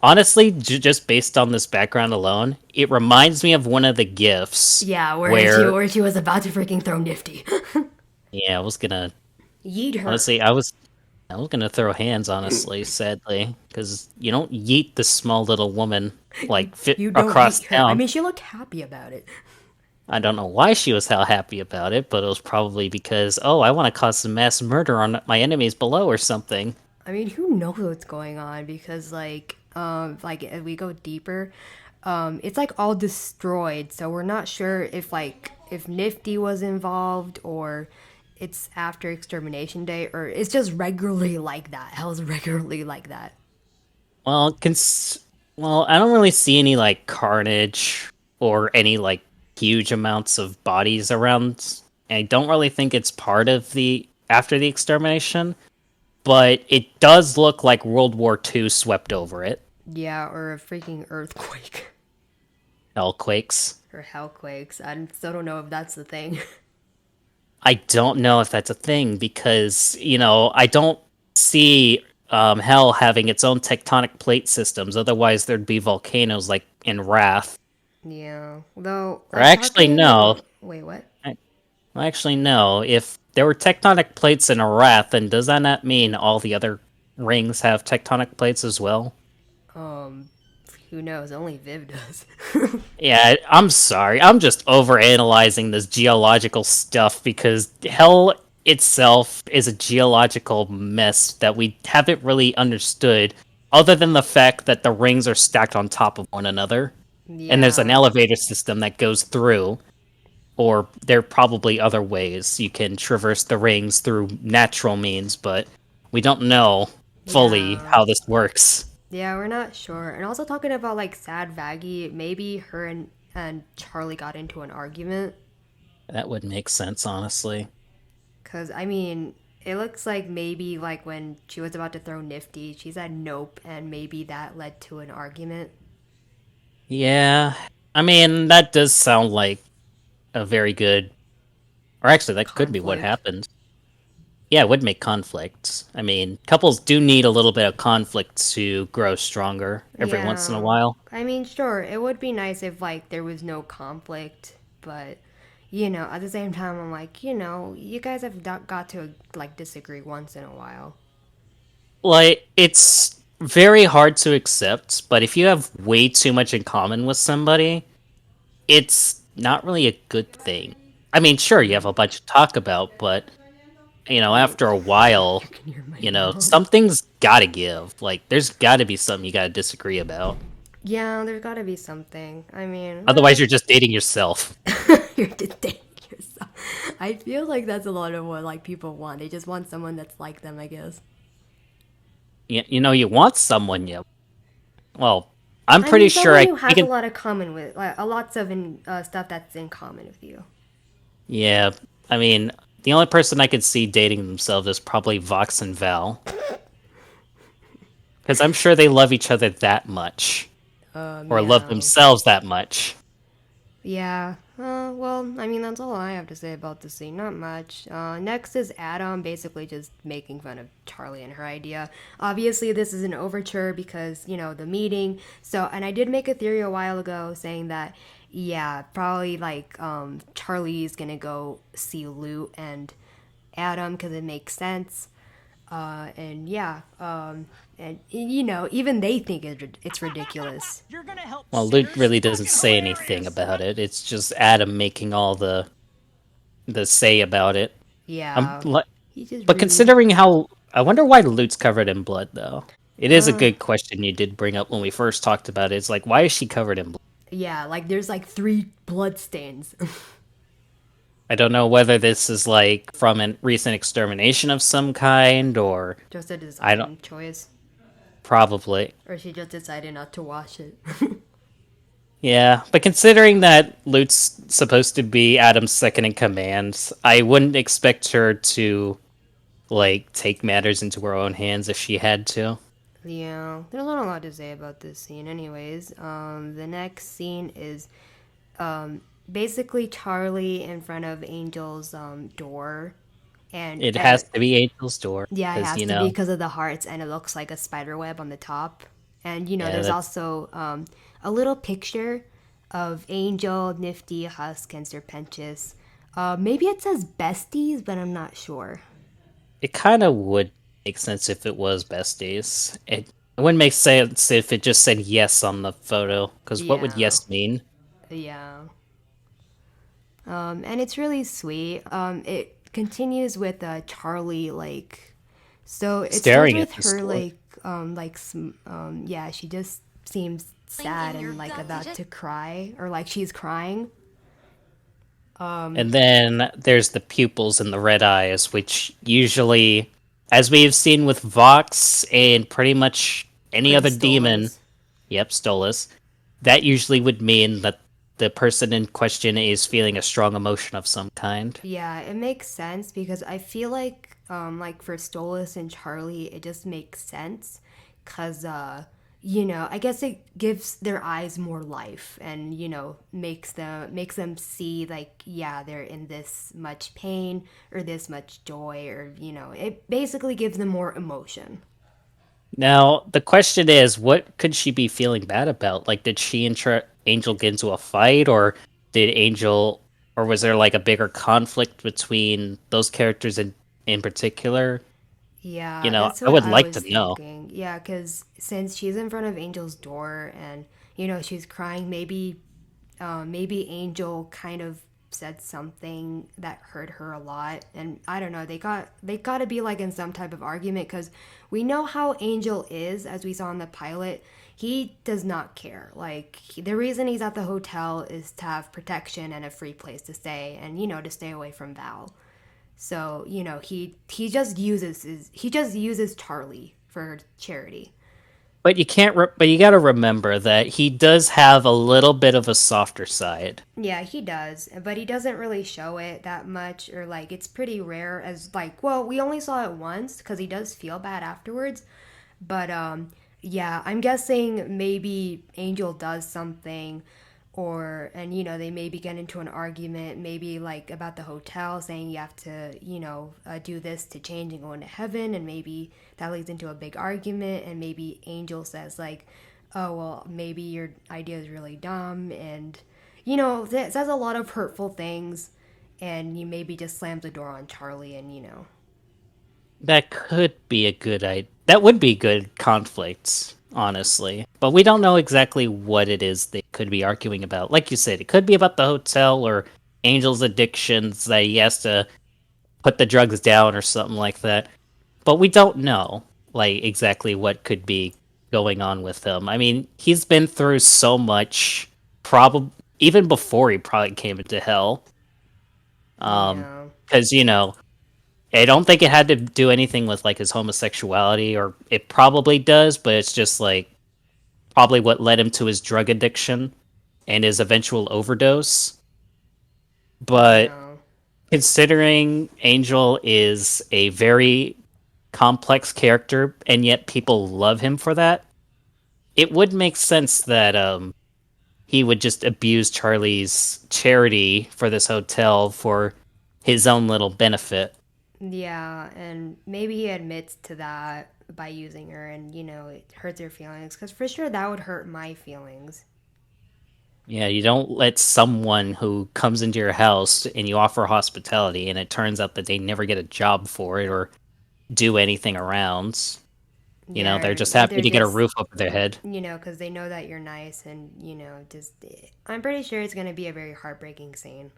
honestly, just based on this background alone, it reminds me of one of the gifs Yeah, where, where she was about to freaking throw Nifty. yeah, I was gonna Yeet her. honestly, I was gonna throw hands, honestly, sadly, because you don't yeet this small little woman like fit You don't across yeet her. I town. mean, she looked happy about it. I don't know why she was how happy about it, but it was probably because, oh, I want to cause some mass murder on my enemies below or something. I mean, who knows what's going on? Because like as we go deeper, it's like all destroyed. So we're not sure if like if Nifty was involved or it's after extermination day or it's just regularly like that. Hell's regularly like that. Well, well, I don't really see any like carnage or any like huge amounts of bodies around. I don't really think it's part of the after the extermination, but it does look like World War II swept over it. Yeah, or a freaking earthquake Hellquakes. or hellquakes. I still don't know if that's the thing. I don't know if that's a thing because, I don't see Hell having its own tectonic plate systems. Otherwise, there'd be volcanoes like in Wrath. Yeah. Though, Or like actually, no. talking. Wait, what? I- Actually, no. If there were tectonic plates in a Wrath, then does that not mean all the other rings have tectonic plates as well? Um, who knows? Only Viv does. Yeah, I'm sorry. I'm just overanalyzing this geological stuff because Hell itself is a geological mess that we haven't really understood, other than the fact that the rings are stacked on top of one another, and there's an Yeah. elevator system that goes through, or there are probably other ways you can traverse the rings through natural means, but we don't know. fully Yeah. how this works. Yeah, we're not sure. And also talking about like Sad Vaggie, maybe her and Charlie got into an argument. That would make sense, honestly. Cause I mean, it looks like maybe like when she was about to throw Nifty, she said nope, and maybe that led to an argument. Yeah. I mean, that does sound like a very good, or actually, that could be what Conflict. happened. Yeah, it would make conflict. I mean, couples do need a little bit of conflict to grow stronger every once in a Yeah. while. I mean, sure, it would be nice if like there was no conflict, but at the same time, I'm like, you guys have got to like disagree once in a while. Like, it's very hard to accept, but if you have way too much in common with somebody, it's not really a good thing. I mean, sure, you have a bunch to talk about, but Oh, after a you while, can hear my mom. something's gotta give. Like, there's gotta be something you gotta disagree about. Yeah, there's got to be something. I mean, Otherwise, you're just dating yourself. you're just dating yourself. I feel like that's a lot of what like people want. They just want someone that's like them, I guess. You want someone you. Well, I'm I pretty mean, sure someone who we has a can. lot of common with, like, a lots of stuff that's in common with you. Yeah, I mean, the only person I could see dating themselves is probably Vox and Val, because I'm sure they love each other that much, or love Yeah. themselves that much. Yeah. Well, I mean, that's all I have to say about the scene. Not much. Next is Adam basically just making fun of Charlie and her idea. Obviously, this is an overture because, the meeting. So, and I did make a theory a while ago saying that, yeah, probably like Charlie's gonna go see Lou and Adam because it makes sense. And yeah, and even they think it's ridiculous. You're gonna help Well, Luke sinners? really doesn't Fucking say anything hilarious! about it. It's just Adam making all the say about it. Um, Yeah, li- he's just but rude. considering how, I wonder why Luke's covered in blood though. It is a Uh, good question you did bring up when we first talked about it. It's like, why is she covered in blood? yeah, like there's like three blood stains. I don't know whether this is like from a recent extermination of some kind, or Just a I don't design choice, probably. or she just decided not to wash it. Yeah, but considering that Luke's supposed to be Adam's second in command, I wouldn't expect her to like take matters into her own hands if she had to. Yeah, there's not a lot to say about this scene, anyways. The next scene is basically Charlie in front of Angel's door, and It has to be Angel's door yeah, it because has to be because of the hearts, and it looks like a spider web on the top. And yeah, there's that's also a little picture of Angel, Nifty, Husk, and Serpentius. Maybe it says besties, but I'm not sure. it. Kind of would make sense if it was besties. It wouldn't make sense if it just said yes on the photo. Because what would Yeah, yes mean? yeah. And it's really sweet. It continues with Charlie like, so it starts Staring with at this her door. yeah, she just seems sad In your and like gut about digit. to cry or like she's crying. And then there's the pupils and the red eyes, which usually, as we've seen with Vox and pretty much any And other demon, Stolas. yep, Stolas, that usually would mean that the person in question is feeling a strong emotion of some kind. Yeah, it makes sense because I feel like for Stolas and Charlie, it just makes sense because, I guess it gives their eyes more life and, makes them see like, yeah, they're in this much pain or this much joy or, it basically gives them more emotion. Now, the question is, what could she be feeling bad about? Like, did she and Angel get into a fight, or did Angel, or was there like a bigger conflict between those characters in particular? Yeah, that's I what would I like was to know. thinking. Yeah, because since she's in front of Angel's door and, she's crying, maybe Angel kind of said something that hurt her a lot, and I don't know. They got to be like in some type of argument because we know how Angel is, as we saw in the pilot. He does not care. Like the reason he's at the hotel is to have protection and a free place to stay, and to stay away from Val. So he just uses Charlie for charity. But you can't. But you got to remember that he does have a little bit of a softer side. Yeah, he does, but he doesn't really show it that much, or like it's pretty rare. As like, well, we only saw it once because he does feel bad afterwards. But yeah, I'm guessing maybe Angel does something, or and they maybe get into an argument, maybe like about the hotel, saying you have to do this to change and go into heaven, and maybe that leads into a big argument, and maybe Angel says like, oh well, maybe your idea is really dumb, and says a lot of hurtful things, and you maybe just slams the door on Charlie, and That could be a good idea. That would be good conflicts, honestly. But we don't know exactly what it is they could be arguing about. Like you said, it could be about the hotel or Angel's addictions that he has to put the drugs down or something like that. But we don't know, like, exactly what could be going on with him. I mean, he's been through so much, probably even before he probably came into hell. yeah. Because I don't think it had to do anything with like his homosexuality, or it probably does, but it's just like probably what led him to his drug addiction and his eventual overdose. But Yeah. considering Angel is a very complex character and yet people love him for that, it would make sense that he would just abuse Charlie's charity for this hotel for his own little benefit. Yeah, and maybe he admits to that by using her, and it hurts her feelings, because for sure that would hurt my feelings. Yeah, you don't let someone who comes into your house and you offer hospitality and it turns out that they never get a job for it or do anything around. Yeah, They're just or happy they're to get a just, roof over their head. because they know that you're nice, and just I'm pretty sure it's gonna be a very heartbreaking scene.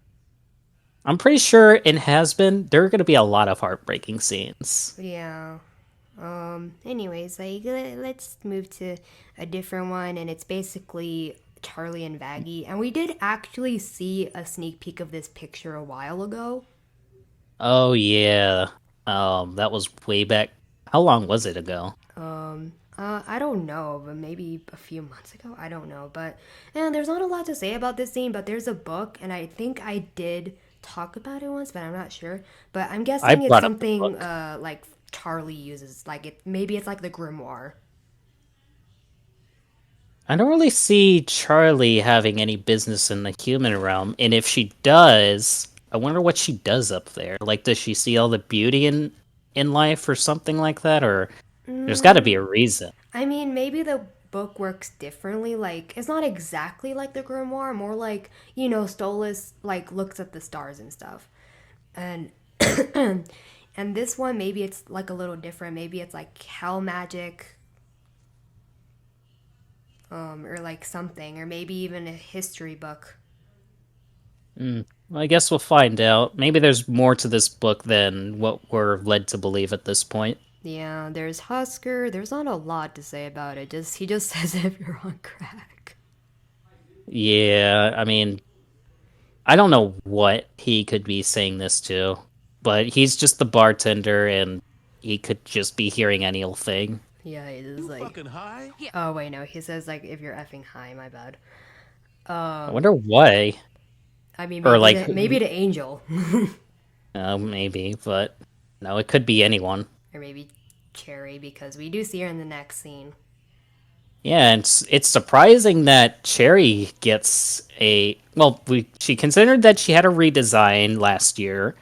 I'm pretty sure in HAZBIN, there are going to be a lot of heartbreaking scenes. Yeah. Anyways, like let's move to a different one, and it's basically Charlie and Vaggie, and we did actually see a sneak peek of this picture a while ago. Oh, yeah. That was way back. How long was it ago? I don't know, but maybe a few months ago. I don't know, but there's not a lot to say about this scene. But there's a book, and I think I did talk about it once, but I'm not sure. But I'm I guessing it's brought up the something book. like Charlie uses, like maybe it's like the grimoire. I don't really see Charlie having any business in the human realm, and if she does, I wonder what she does up there. Like, does she see all the beauty in life or something like that? Or there's got to be a reason. I mean, maybe the book works differently. Like, it's not exactly like the grimoire, more like Stolas like looks at the stars and stuff, and and this one maybe it's like a little different. Maybe it's like hell magic, or like something, or maybe even a history book. Well, I guess we'll find out. Maybe there's more to this book than what we're led to believe at this point. Yeah, there's Husker. There's not a lot to say about it. Just he just says if you're on crack. Yeah, I mean, I don't know what he could be saying this to, but he's just the bartender and he could just be hearing any old thing. Yeah, he is like. Fucking high? Oh wait, no. He says like if you're effing high. My bad. I wonder why. I mean, Or maybe like, maybe to Angel, maybe, but no, it could be anyone. or maybe Cherry, because we do see her in the next scene. Yeah, and it's surprising that Cherry gets a well. She considered that she had a redesign last year.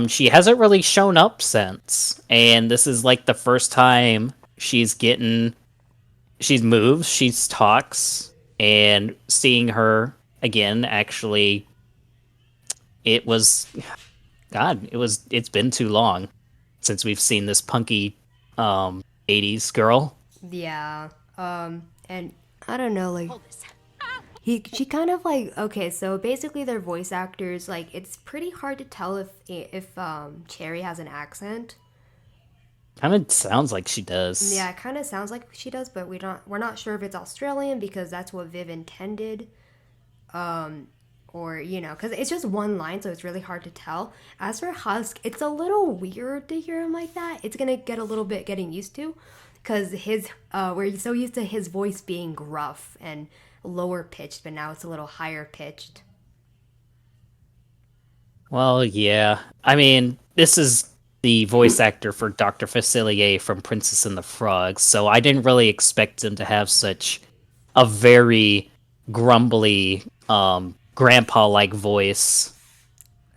She hasn't really shown up since, and this is like the first time she's moved, she's talks, and seeing her again. Actually, it was it's been too long since we've seen this punky 80s girl. Yeah. And I don't know, like she kind of like okay. So basically, they're voice actors. Like it's pretty hard to tell if Cherry has an accent. Kind of sounds like she does. Yeah, it kind of sounds like she does, but we're not sure if it's Australian because that's what Viv intended, or because it's just one line, so it's really hard to tell. As for Husk, it's a little weird to hear him like that. It's gonna get a little bit getting used to, because we're so used to his voice being gruff and lower pitched, but now it's a little higher pitched. Well, yeah. I mean, this is the voice actor for Dr. Facilier from Princess and the Frog, so I didn't really expect him to have such a very grumbly, grandpa-like voice.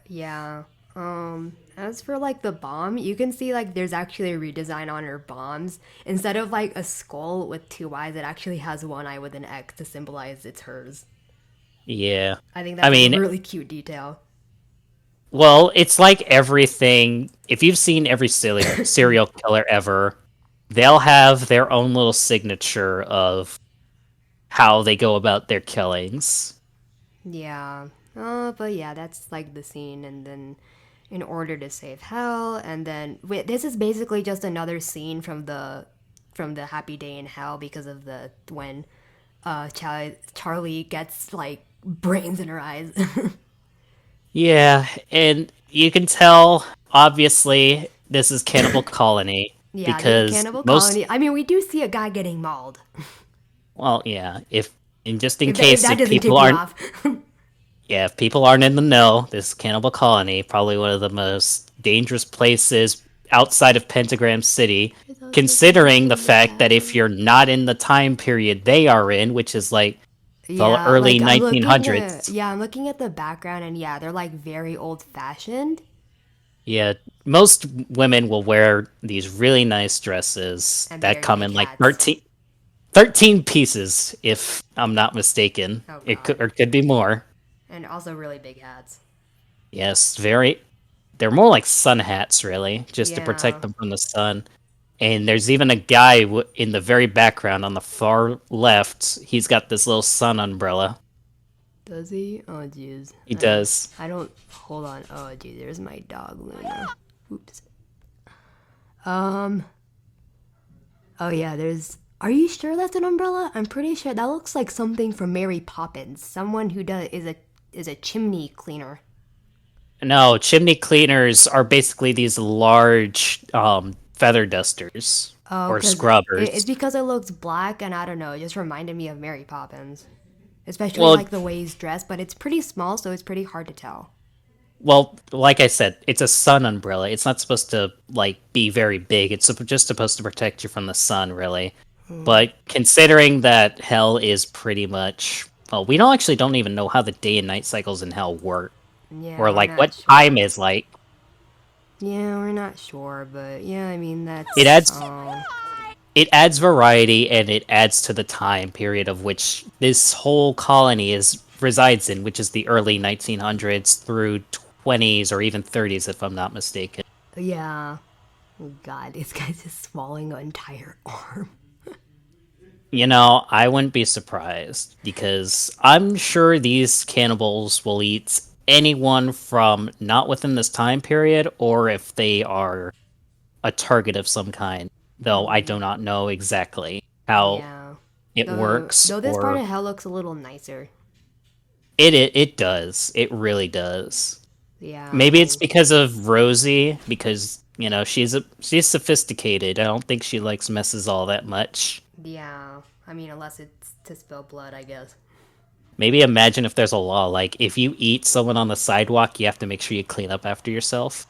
Yeah. As for like the bomb, you can see like there's actually a redesign on her bombs. Instead of like a skull with two eyes, it actually has one eye with an X to symbolize it's hers. Yeah. I think I that's a mean, really cute detail. well, it's like everything. If you've seen every serial killer ever, they'll have their own little signature of how they go about their killings. Yeah. But yeah, that's like the scene, and then in order to save Hell, and then wait, this is basically just another scene from the Happy Day in Hell because of the when Charlie gets like brains in her eyes. Yeah, and you can tell, obviously, this is Cannibal Colony Yeah, this is because Cannibal most, Colony. I mean, we do see a guy getting mauled. well, yeah, if, and just in If case that if doesn't people tip you aren't, off. yeah, if people aren't in the know, this is Cannibal Colony, probably one of the most dangerous places outside of Pentagram City, It's also considering the dangerous fact that if out. you're not in the time period they are in, which is like the Yeah, early like $1900s. I'm looking at the background, and yeah, they're like very old fashioned Yeah, most women will wear these really nice dresses and that very come big in like hats. 13 pieces, if I'm not mistaken. Oh It god. could, or could be more. And also really big hats. Yes, very. They're more like sun hats, really, just to protect Yeah. them from the sun. And there's even a guy in the very background on the far left. He's got this little sun umbrella. Does he? Oh jeez. He does. I don't hold on. Oh geez, there's my dog Luna. Oops. Um oh yeah, there's are you sure that's an umbrella? I'm pretty sure that looks like something from Mary Poppins. Someone who does is a chimney cleaner. No, chimney cleaners are basically these large feather dusters Oh, or because it's scrubbers. because it looks black, and I don't know, it just reminded me of Mary Poppins. Especially Well, like the way he's dressed, but it's pretty small, so it's pretty hard to tell. well, like I said, it's a sun umbrella. It's not supposed to like be very big. It's just supposed to protect you from the sun, really. But considering that hell is pretty much, well, we don't even know how the day and night cycles in hell work, or Yeah, we're like not what time sure. is like. Yeah, we're not sure, but yeah, I mean It that's adds it adds variety and it adds to the time period of which this whole colony is resides in, which is the early 1900s through 20s or even 30s, if I'm not mistaken. yeah. Oh god, this guy's just swallowing an entire arm. You know, I wouldn't be surprised because I'm sure these cannibals will eat anyone from not within this time period or if they are a target of some kind, though I do not know exactly how Yeah. it works Though this part or of hell looks a little nicer. it does. It really does. Yeah, I Maybe it's mean, because of Rosie because, she's sophisticated. I don't think she likes messes all that much. yeah. I mean, unless it's to spill blood, I guess. Maybe imagine if there's a law like if you eat someone on the sidewalk, you have to make sure you clean up after yourself.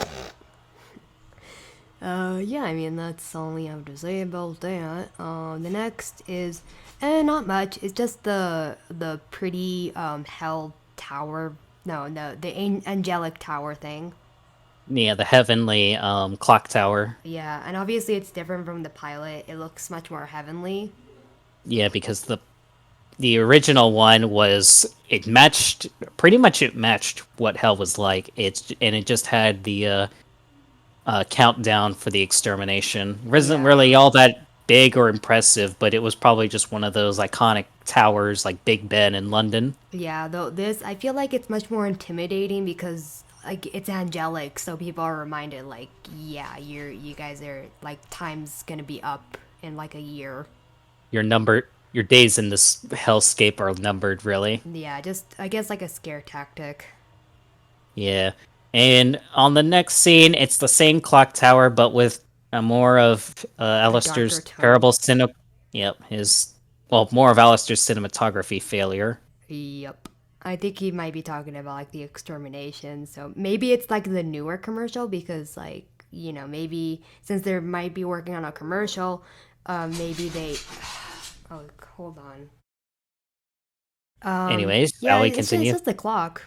Yeah, I mean, that's all we have to say about that. The next is, not much. It's just the pretty hell tower. No, the angelic tower thing. Yeah, the heavenly clock tower. Yeah, and obviously it's different from the pilot. It looks much more heavenly. Yeah, because the original one was it matched what hell was like. It just had the countdown for the extermination. It wasn't really Yeah, all that big or impressive, but it was probably just one of those iconic towers like Big Ben in London. yeah. Though this, I feel like it's much more intimidating because like it's angelic, so people are reminded like, yeah, you guys are like time's gonna be up in like a year. Your number your days in this hellscape are numbered, really. Yeah, just I guess like a scare tactic. Yeah. And on the next scene, it's the same clock tower, but with more of A darker Alistair's tone. terrible Yep, more of Alistair's cinematography failure. Yep. I think he might be talking about like the extermination. So maybe it's like the newer commercial because like, maybe since they might be working on a commercial, maybe they oh, hold on. Anyways, Yeah, shall we it's continue? just the clock.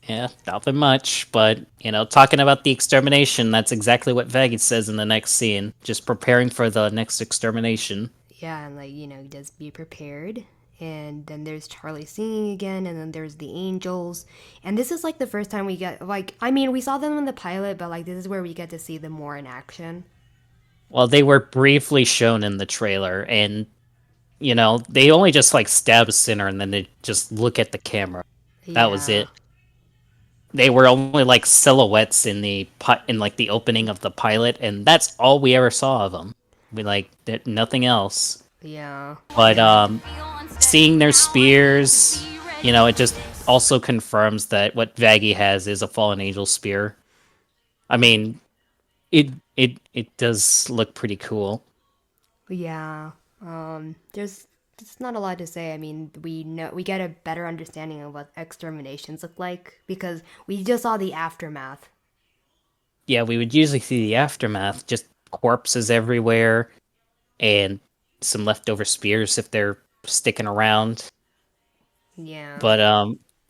Yeah, nothing much, but talking about the extermination, that's exactly what Vaggie says in the next scene. Just preparing for the next extermination. Yeah, and like, just be prepared. And then there's Charlie singing again, and then there's the angels. And this is like the first time we get, like, I mean, we saw them in the pilot, but like, this is where we get to see them more in action. Well, they were briefly shown in the trailer, and they only just like stab a sinner and then they just look at the camera. That was Yeah. it. They were only like silhouettes in like the opening of the pilot, and that's all we ever saw of them. We like nothing else. Yeah. But And seeing their spears, it just also confirms that what Vaggie has is a fallen angel spear. I mean, it does look pretty cool. yeah. There's just not a lot to say. I mean, we get a better understanding of what exterminations look like because we just saw the aftermath. Yeah, we would usually see the aftermath, just corpses everywhere and some leftover spears if they're sticking around. Yeah. But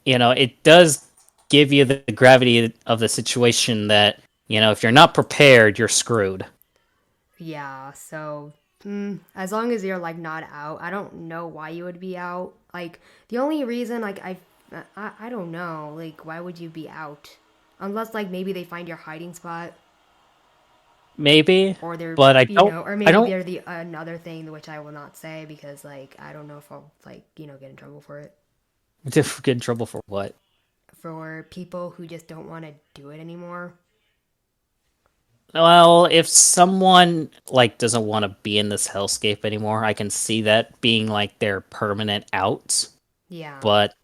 it does give you the gravity of the situation that, if you're not prepared, you're screwed. Yeah, so as long as you're like not out, I don't know why you would be out. Like the only reason, like I don't know, like why would you be out? Unless like maybe they find your hiding spot, Maybe, or they're but or I maybe don't they're the another thing which I will not say because like I don't know if I'll like get in trouble for it get in trouble for what? for people who just don't want to do it anymore. Well, if someone like doesn't want to be in this hellscape anymore, I can see that being like their permanent out. Yeah, But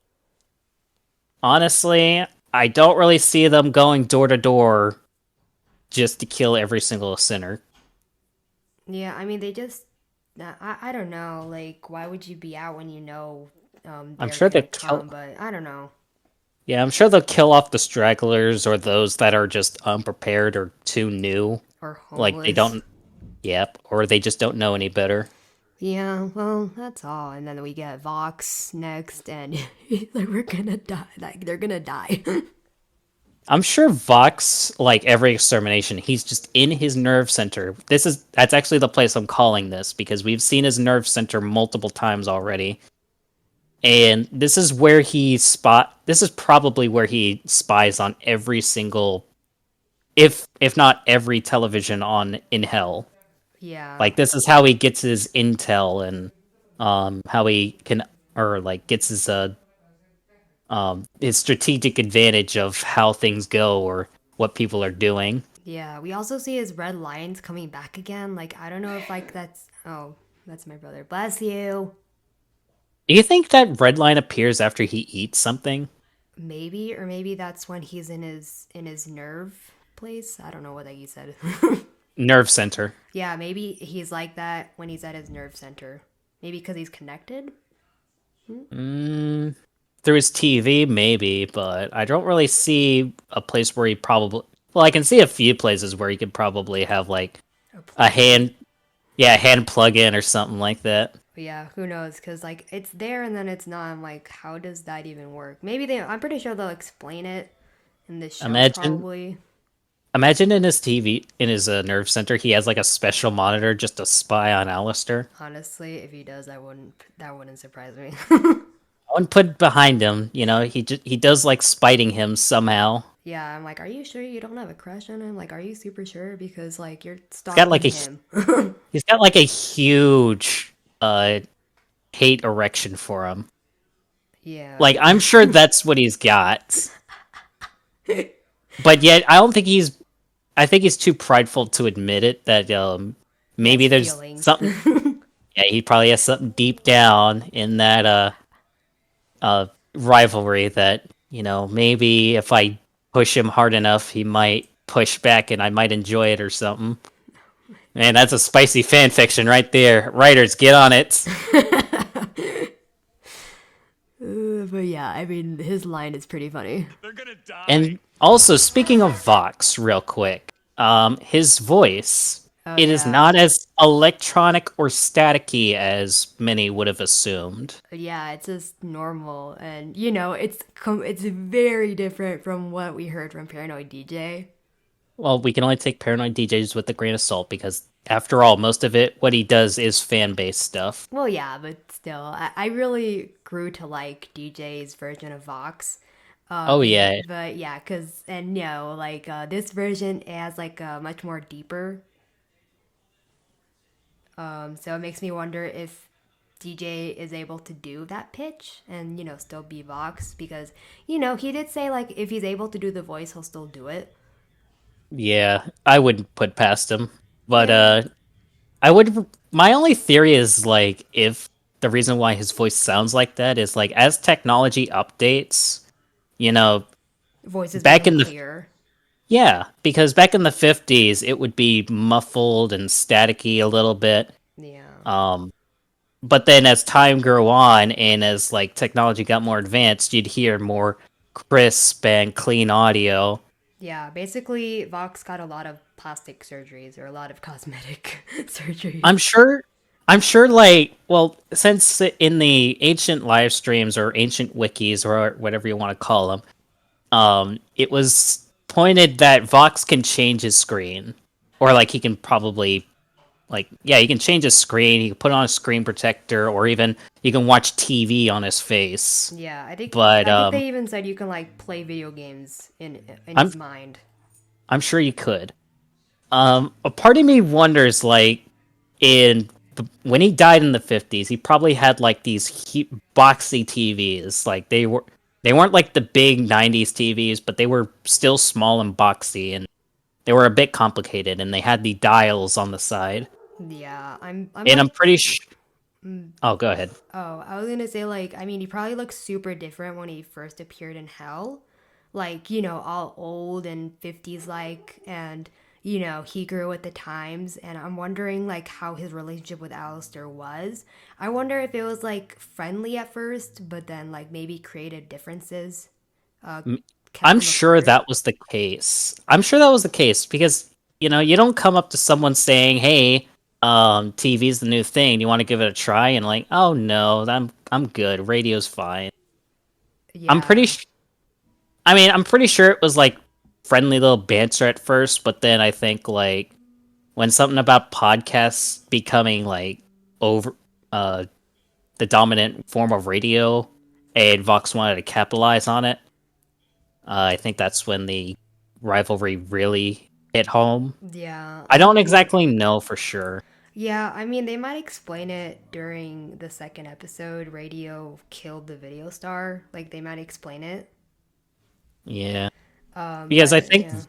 honestly, I don't really see them going door to door just to kill every single sinner. yeah. I mean they just I don't know. Like why would you be out when you know I'm they're sure gonna they kill. come? But I don't know. Yeah, I'm sure they'll kill off the stragglers or those that are just unprepared or too new. Or Like they homeless. don't. Yep, or they just don't know any better. Yeah, well, that's all. And then we get Vox next, and like we're gonna die. Like they're gonna die. I'm sure Vox, like every extermination, he's just in his nerve center. That's actually the place I'm calling this because we've seen his nerve center multiple times already. And this is probably where he spies on every single if not every television on in hell. Yeah, Like this is how he gets his intel and how he can or like gets his strategic advantage of how things go or what people are doing. yeah. We also see his red lines coming back again. Like I don't know if like that's that's my brother. Bless you. Do you think that red line appears after he eats something? Maybe or maybe that's when he's in his nerve place. I don't know what that you said. Nerve center. Yeah, maybe he's like that when he's at his nerve center. Maybe because he's connected. Mm, through his TV, maybe, but I don't really see a place where he probably. Well, I can see a few places where he could probably have like A a plug-in. hand, yeah, a hand plug in or something like that. But yeah, who knows? Because like it's there and then it's not. I'm like, how does that even work? Maybe they. I'm pretty sure they'll explain it in this show, Imagine, probably. imagine in his TV, in his nerve center, he has like a special monitor just to spy on Alistair. Honestly, if he does, I wouldn't. That wouldn't surprise me. I wouldn't put it behind him. He does like spiting him somehow. Yeah, I'm like, are you sure you don't have a crush on him? Like, are you super sure? Because like you're He's got like stalking him. he's got like a huge hate erection for him. Yeah. Like I'm sure that's what he's got. But yet I don't think he's I think he's too prideful to admit it that He has maybe there's feelings. something Yeah, he probably has something deep down in that rivalry that, maybe if I push him hard enough, he might push back and I might enjoy it or something. Man, that's a spicy fan fiction right there. Writers, get on it. But yeah, I mean, his line is pretty funny. They're gonna die. And also, speaking of Vox, real quick, his voice, Oh it is yeah. not as electronic or staticky as many would have assumed. Yeah, it's just normal, and you know, it's very different from what we heard from Paranoid DJ. Well, we can only take Paranoid DJs with a grain of salt because, after all, most of it, what he does is fan based stuff. Well, yeah, but still, I really grew to like DJ's version of Vox. Oh, yeah. But yeah, cause and like this version has like a much more deeper. So it makes me wonder if DJ is able to do that pitch and still be Vox because he did say like if he's able to do the voice, he'll still do it. Yeah, I wouldn't put past him. But, Yeah. I would. My only theory is, like, if the reason why his voice sounds like that is, like, as technology updates, you know, Voices back become in the clearer. Yeah, because back in the 50s, it would be muffled and staticky a little bit. Yeah. Um, but then as time grew on and as like technology got more advanced, you'd hear more crisp and clean audio. Yeah, basically, Vox got a lot of plastic surgeries or a lot of cosmetic I'm surgeries. sure I'm sure like well, since in the ancient live streams or ancient wikis or whatever you want to call them, it was pointed that Vox can change his screen. Or like he can probably like yeah, you can change his screen, you can put on a screen protector, or even you can watch TV on his face. Yeah, I think But I think they even said you can like play video games in I'm his mind. I'm sure you could. A part of me wonders like when he died in the 50s, he probably had like these boxy TVs. Like they weren't like the big 90s TVs, but they were still small and boxy and they were a bit complicated and they had the dials on the side. Yeah, I'm And like I'm pretty sure Oh, go ahead. oh, I was gonna say like I mean he probably looks super different when he first appeared in Hell, like all old and 50s like, and he grew with the times, and I'm wondering like how his relationship with Alistair was. I wonder if it was like friendly at first, but then like maybe creative differences kept I'm them sure apart. that was the case. I'm sure that was the case because you don't come up to someone saying, "Hey, TV's the new thing. You want to give it a try?" And like, "Oh no, I'm good. Radio's fine." I'm pretty. Yeah. I'm pretty sure it was like friendly little banter at first, but then I think like when something about podcasts becoming like over uh the dominant form of radio, and Vox wanted to capitalize on it. I think that's when the rivalry really hit home. Yeah, I I don't mean, exactly know for sure. yeah, I mean, they might explain it during the second episode. Radio killed the video star. Like, they might explain it. Yeah. Because I But think yeah,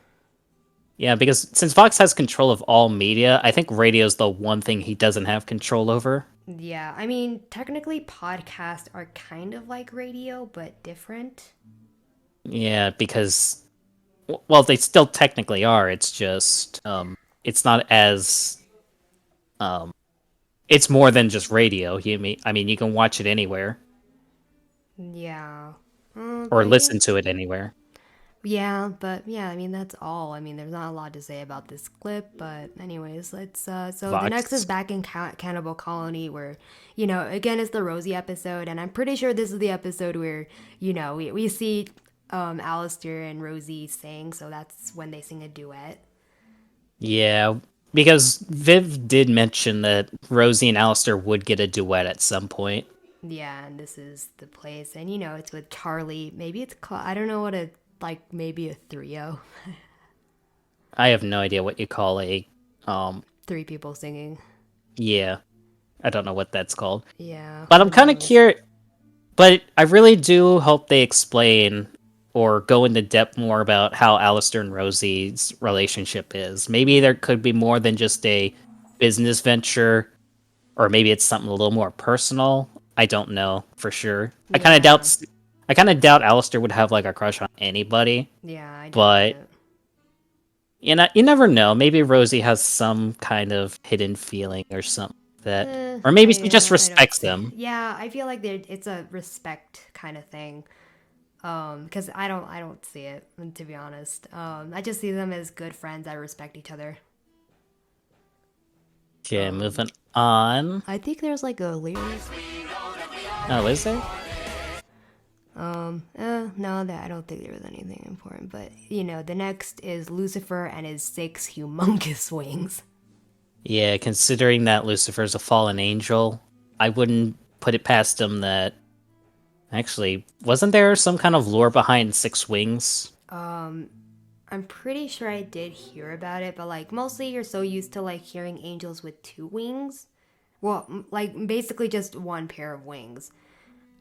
yeah, because since Vox has control of all media, I think radio's the one thing he doesn't have control over. yeah. I mean, technically, podcasts are kind of like radio, but different. Yeah, because well, they still technically are. It's just it's not as um it's more than just radio. You can watch it anywhere Yeah. or But yeah. listen to it anywhere. Yeah, but yeah, I mean that's all. I mean, there's not a lot to say about this clip, but anyways, let's so the next is Vox. back in Cannibal Colony where, again it's the Rosie episode, and I'm pretty sure this is the episode where, we see Alistair and Rosie sing, so that's when they sing a duet. Yeah, because Viv did mention that Rosie and Alistair would get a duet at some point. Yeah, and this is the place, and it's with Charlie. Maybe it's called, I don't know what a like maybe a trio, I have no idea what you call a um three people singing. yeah, I don't know what that's called. Yeah, But who I'm kind of knows? curious, but I really do hope they explain or go into depth more about how Alistair and Rosie's relationship is. Maybe there could be more than just a business venture. or maybe it's something a little more personal. I don't know for sure. Yeah. I kind of doubt Alistair would have like a crush on anybody, Yeah, I doubt but it. you never know. Maybe Rosie has some kind of hidden feeling or something that, or maybe she just I don't respects see. him. Yeah, I feel like it's a respect kind of thing. Because I don't see it, to be honest. I just see them as good friends that respect each other. Okay, moving on. I think there's like a lyric. Oh, is there? No, that I don't think there was anything important. But the next is Lucifer and his 6 humongous wings. Yeah, considering that Lucifer's a fallen angel, I wouldn't put it past him that actually wasn't there some kind of lore behind Six Wings? I'm pretty sure I did hear about it, but like mostly you're so used to like hearing angels with 2 wings. Well, like basically just one pair of wings.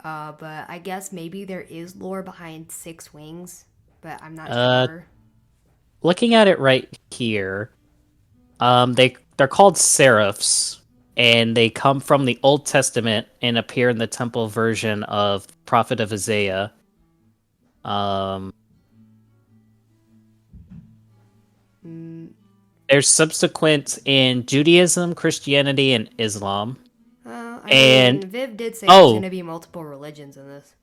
But I guess maybe there is lore behind 6 wings, but I'm not Uh, sure. looking at it right here, they're called seraphs, and they come from the Old Testament and appear in the temple version of Prophet of Isaiah. Um, there's subsequent in Judaism, Christianity, and Islam. I mean, And Viv did say there's oh, gonna be multiple religions in this.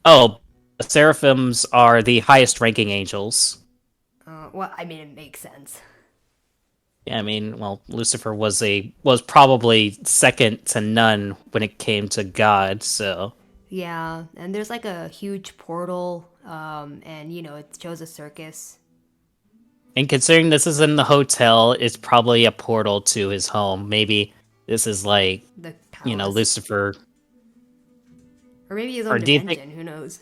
oh, the seraphims are the highest ranking angels. Well, I mean, it makes sense. Yeah, I mean, well, Lucifer was probably second to none when it came to God. So, Yeah, and there's like a huge portal, and it shows a circus. and considering this is in the hotel, it's probably a portal to his home. Maybe this is like, The palace. Lucifer. Or maybe his Or own do you think? dimension, who knows?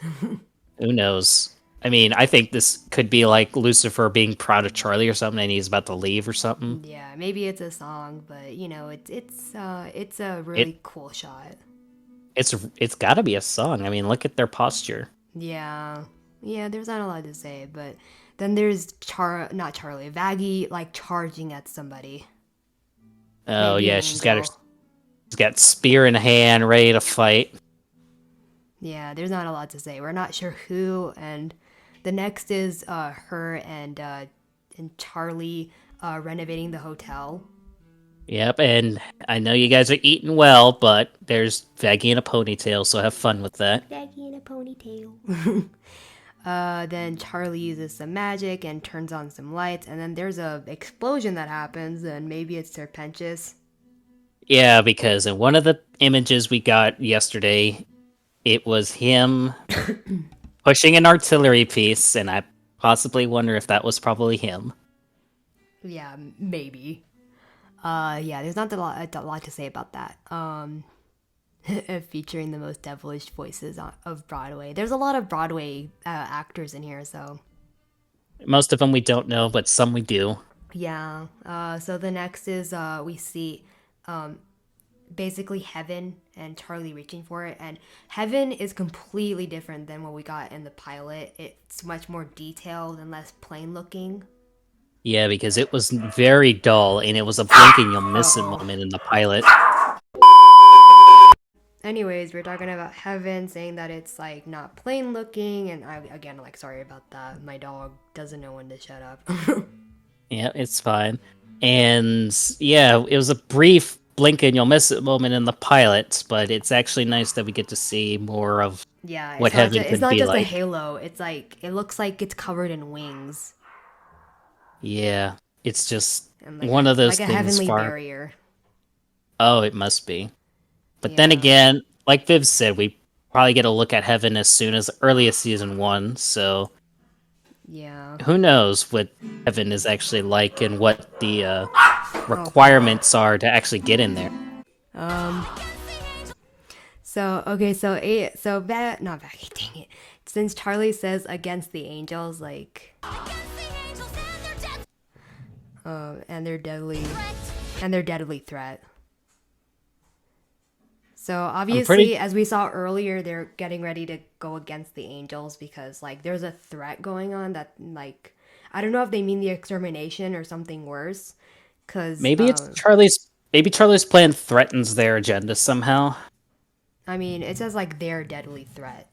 Who knows? I mean, I think this could be like Lucifer being proud of Charlie or something, and he's about to leave or something. Yeah, maybe it's a song, but it's a It really cool shot. it's got to be a song. I mean, look at their posture. Yeah. Yeah, there's not a lot to say, but then there's not Charlie, Vaggie like charging at somebody. Oh Maybe an yeah, angel. she's got spear in hand, ready to fight. Yeah, there's not a lot to say. We're not sure who, and the next is her and Charlie renovating the hotel. Yep, and I know you guys are eating well, but there's Vaggie in a ponytail, so have fun with that. Vaggie in a ponytail. Then Charlie uses some magic and turns on some lights, and then there's a explosion that happens, and maybe it's Serpentious. Yeah, because in one of the images we got yesterday, it was him pushing an artillery piece, and I possibly wonder if that was probably him. Yeah, maybe. Yeah, there's not a lot to say about that. Featuring the most devilish voices of Broadway. There's a lot of Broadway actors in here, so Most of them we don't know, but some we do. yeah. So the next is we see basically Heaven and Charlie reaching for it, and Heaven is completely different than what we got in the pilot. It's much more detailed and less plain looking. Yeah, because it was very dull, and it was a blink and you'll miss it Uh-oh. moment in the pilot. Anyways, we're talking about Heaven, saying that it's like not plain looking, and again, like, sorry about that. My dog doesn't know when to shut up. Yeah, it's fine. And yeah, it was a brief blink and you'll miss it moment in the pilot, but it's actually nice that we get to see more of Yeah, what heaven it's could not be just a like. halo. It's like it looks like it's covered in wings Yeah, it's just and one of those like a things heavenly far. barrier. Oh, it must be. But then Yeah. again, like Viv said, we probably get a look at heaven as soon as early as season one, so Yeah. who knows what heaven is actually like and what the Oh. requirements are to actually get in there. So okay. So not Vaggie. Dang it. Since Charlie says against the angels, like, and they're deadly threat. So I'm pretty obviously, as we saw earlier, they're getting ready to go against the angels because like there's a threat going on that I don't know if they mean the extermination or something worse. Cause maybe it's Charlie's maybe Charlie's plan threatens their agenda somehow. I mean, it says like their deadly threat.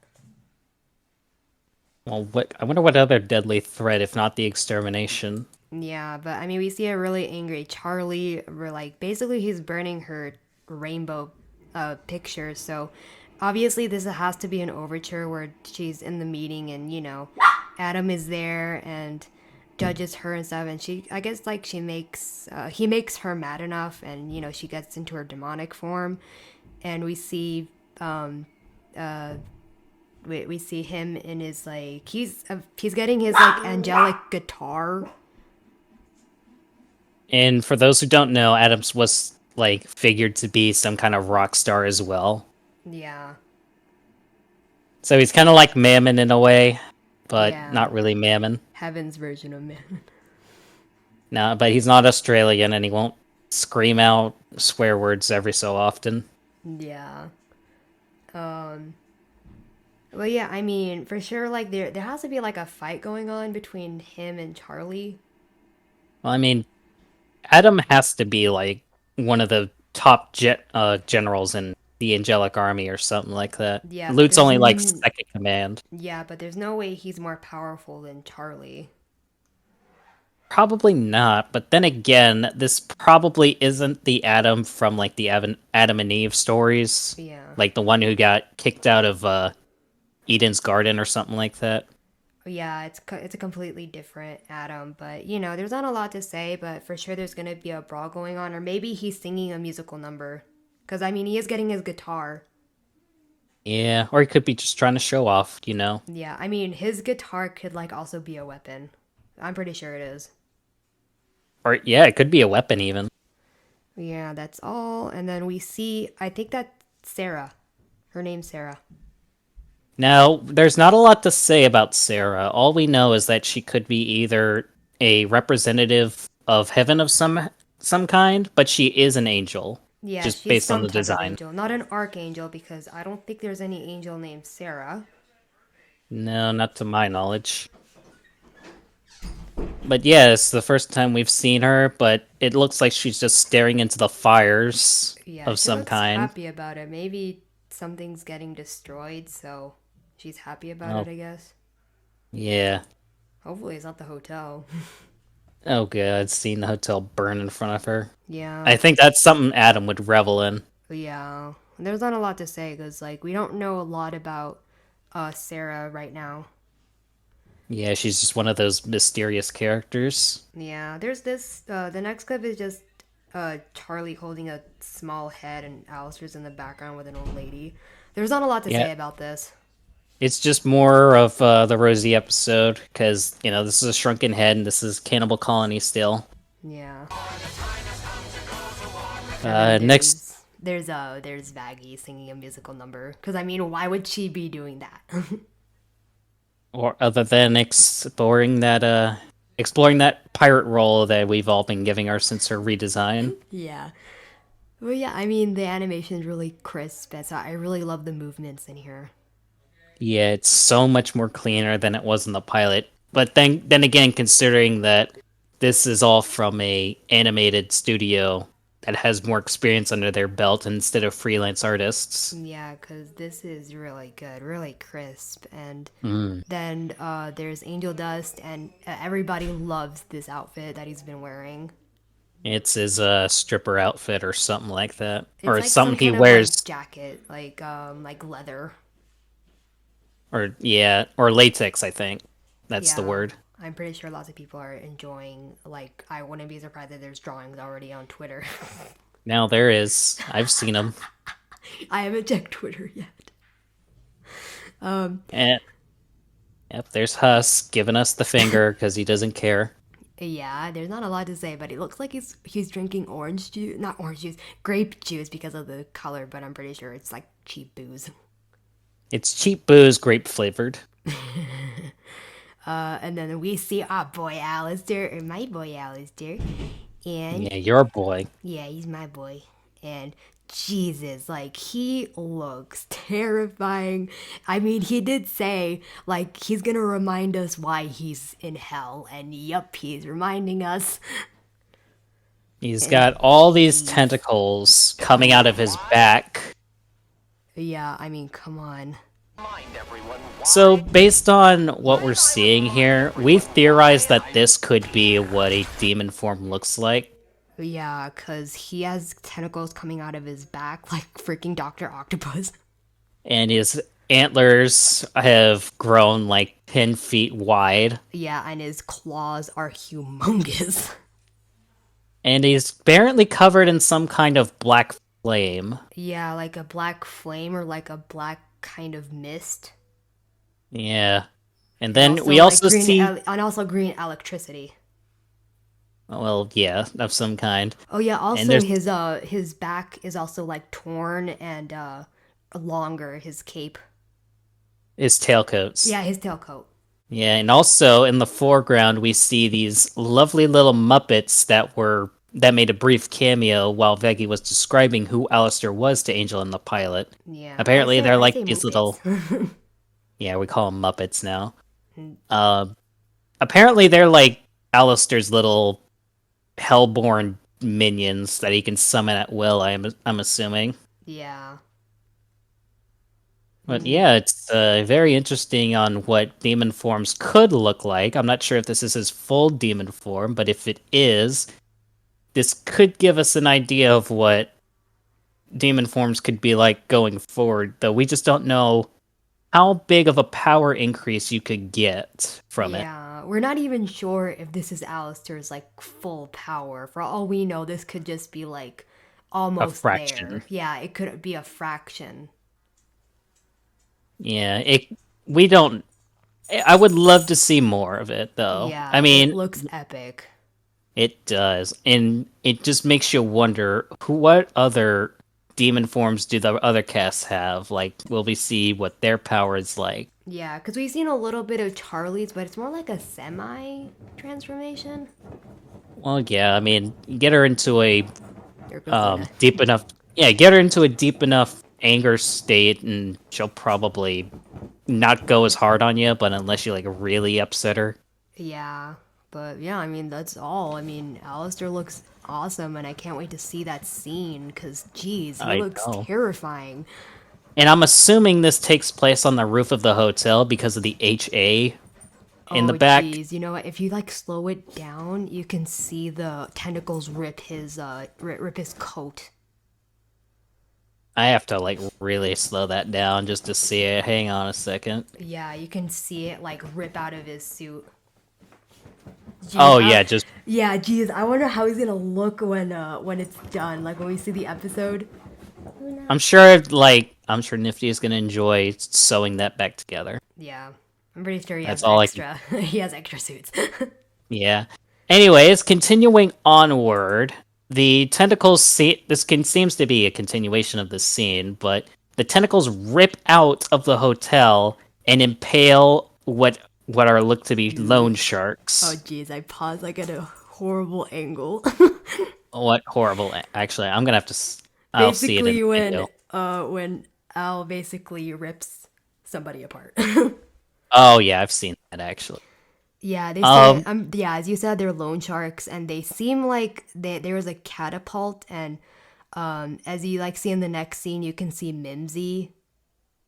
Well, what I wonder what other deadly threat, if not the extermination. Yeah, but I mean, we see a really angry Charlie. We're like, basically, he's burning her rainbow picture. So obviously, this has to be an overture where she's in the meeting and, Adam is there and judges her and stuff. And I guess, like, he makes her mad enough and, she gets into her demonic form. And we see, we see him in his, like, he's getting his, like, angelic guitar. And for those who don't know, Adams was like figured to be some kind of rock star as well. Yeah. So he's kind of like Mammon in a way, but Yeah. not really Mammon. Heaven's version of man. No, but he's not Australian and he won't scream out swear words every so often. Yeah. Well, yeah, I mean, for sure, like, there has to be, like, a fight going on between him and Charlie. Well, I mean, Adam has to be like one of the top generals in the Angelic Army or something like that. Yeah, but Luke's only like second command. yeah, but there's no way he's more powerful than Charlie. Probably not, but then again, this probably isn't the Adam from like the Adam and Eve stories. Yeah. Like the one who got kicked out of Eden's garden or something like that. Yeah, it's a completely different Adam, but there's not a lot to say, but for sure there's gonna be a brawl going on, or maybe he's singing a musical number, because I mean he is getting his guitar. Yeah, or he could be just trying to show off, Yeah, I mean his guitar could like also be a weapon. I'm pretty sure it is. Or yeah, it could be a weapon even. Yeah, that's all, and then we see I think that's Sarah. Her name's Sarah. Now, there's not a lot to say about Sarah. All we know is that she could be either a representative of heaven of some kind, but she is an angel. Yeah, Just she's based on some the type of design. angel, not an archangel, because I don't think there's any angel named Sarah. No, not to my knowledge. But yeah, it's the first time we've seen her, but it looks like she's just staring into the fires Yeah, of she some looks kind. happy about it. Maybe something's getting destroyed, so she's happy about Oh. it, I guess. Yeah. Hopefully it's not the hotel. Oh god, seeing the hotel burn in front of her. Yeah. I think that's something Adam would revel in. Yeah. There's not a lot to say because, like, we don't know a lot about Sarah right now. Yeah, she's just one of those mysterious characters. Yeah. There's this. The next clip is just Charlie holding a small head and Alistair's in the background with an old lady. There's not a lot to say about this. It's just more of the Rosie episode, because, this is a shrunken head, and this is Cannibal Colony still. Yeah. Next... There's Vaggie singing a musical number. Because, I mean, why would she be doing that? Or other than exploring that pirate role that we've all been giving her since her redesign. Yeah. Well, yeah, I mean, the animation is really crisp, and so I really love the movements in here. Yeah, it's so much more cleaner than it was in the pilot. But then again, considering that this is all from a animated studio that has more experience under their belt instead of freelance artists. Yeah, because this is really good, really crisp. And then there's Angel Dust, and everybody loves this outfit that he's been wearing. It's his stripper outfit or something like that. It's or like something some he kind wears. of, like, jacket, like leather. Or latex, I think. That's the Yeah. word. I'm pretty sure lots of people are enjoying, like, I wouldn't be surprised if there's drawings already on Twitter. Now there is. I've seen them. I haven't checked Twitter yet. And, yep, there's Huss giving us the finger because he doesn't care. Yeah, there's not a lot to say, but it looks like he's drinking orange juice, not orange juice, grape juice because of the color, but I'm pretty sure it's like cheap booze. It's cheap booze, grape flavored. And then we see our boy Alistair, or my boy Alistair, and Yeah, your boy. yeah, he's my boy, and Jesus, like, he looks terrifying. I mean, he did say, like, he's gonna remind us why he's in hell, and yup, he's reminding us. He's And got all these teeth tentacles coming out of his back. Yeah, I mean, come on. So, based on what we're seeing here, we theorize that this could be what a demon form looks like. Yeah, because he has tentacles coming out of his back like freaking Dr. Octopus. And his antlers have grown like 10 feet wide. Yeah, and his claws are humongous. And he's apparently covered in some kind of black flame. Yeah, like a black flame or like a black kind of mist. Yeah. And And then also we like also see, and also green electricity. well, yeah, of some kind. Oh yeah, And also there's his back is also like torn and longer, his cape. his tailcoats. Yeah, his tailcoat. Yeah, and also in the foreground we see these lovely little Muppets that made a brief cameo while Veggie was describing who Alistair was to Angel in the pilot. Yeah, Apparently they're I like say these little, Muppets. yeah, we call them Muppets now. Uh, apparently they're like Alistair's little hellborn minions that he can summon at will, I'm assuming. Yeah. But yeah, it's very interesting on what demon forms could look like. I'm not sure if this is his full demon form, but if it is, this could give us an idea of what demon forms could be like going forward, though we just don't know how big of a power increase you could get from it. Yeah, we're not even sure if this is Alistair's like full power. For all we know, this could just be like A almost fraction. there. Yeah, it could be a fraction. Yeah, we don't I would love to see more of it though. I Yeah, it mean, looks epic. it does. And it just makes you wonder what other demon forms do the other casts have? Like, will we see what their power is like? Yeah, because we've seen a little bit of Charlie's, but it's more like a semi transformation. Well, yeah, I mean, get her into a There goes Luna. deep enough. Yeah, get her into a deep enough anger state, and she'll probably not go as hard on you. But unless you like really upset her, Yeah, but yeah, I mean, that's all. I mean, Alistair looks awesome, and I can't wait to see that scene because, geez, he I looks know. terrifying. And I'm assuming this takes place on the roof of the hotel because of the HA in the Oh, back. geez, you know what? If you like slow it down, you can see the tentacles rip his rip his coat. I have to like really slow that down just to see it. Hang on a second. Yeah, you can see it like rip out of his suit. Geez, Oh yeah, just yeah, geez, I wonder how he's gonna look when it's done, like when we see the episode. I'm sure Nifty is gonna enjoy sewing that back together. Yeah, I'm pretty sure he That's has all I extra. He has extra suits. Yeah. Anyways, continuing onward, the tentacles seems to be a continuation of the scene, but the tentacles rip out of the hotel and impale what are looked to be loan sharks. Oh, geez, I paused like at a horrible angle. What horrible! Actually, I'm gonna have to. I'll see it in Basically, the video. when Al basically rips somebody apart. Oh yeah, I've seen that actually. Yeah, they say Um, yeah, as you said, they're loan sharks, and they seem like there was a catapult, and as you like see in the next scene, you can see Mimsy.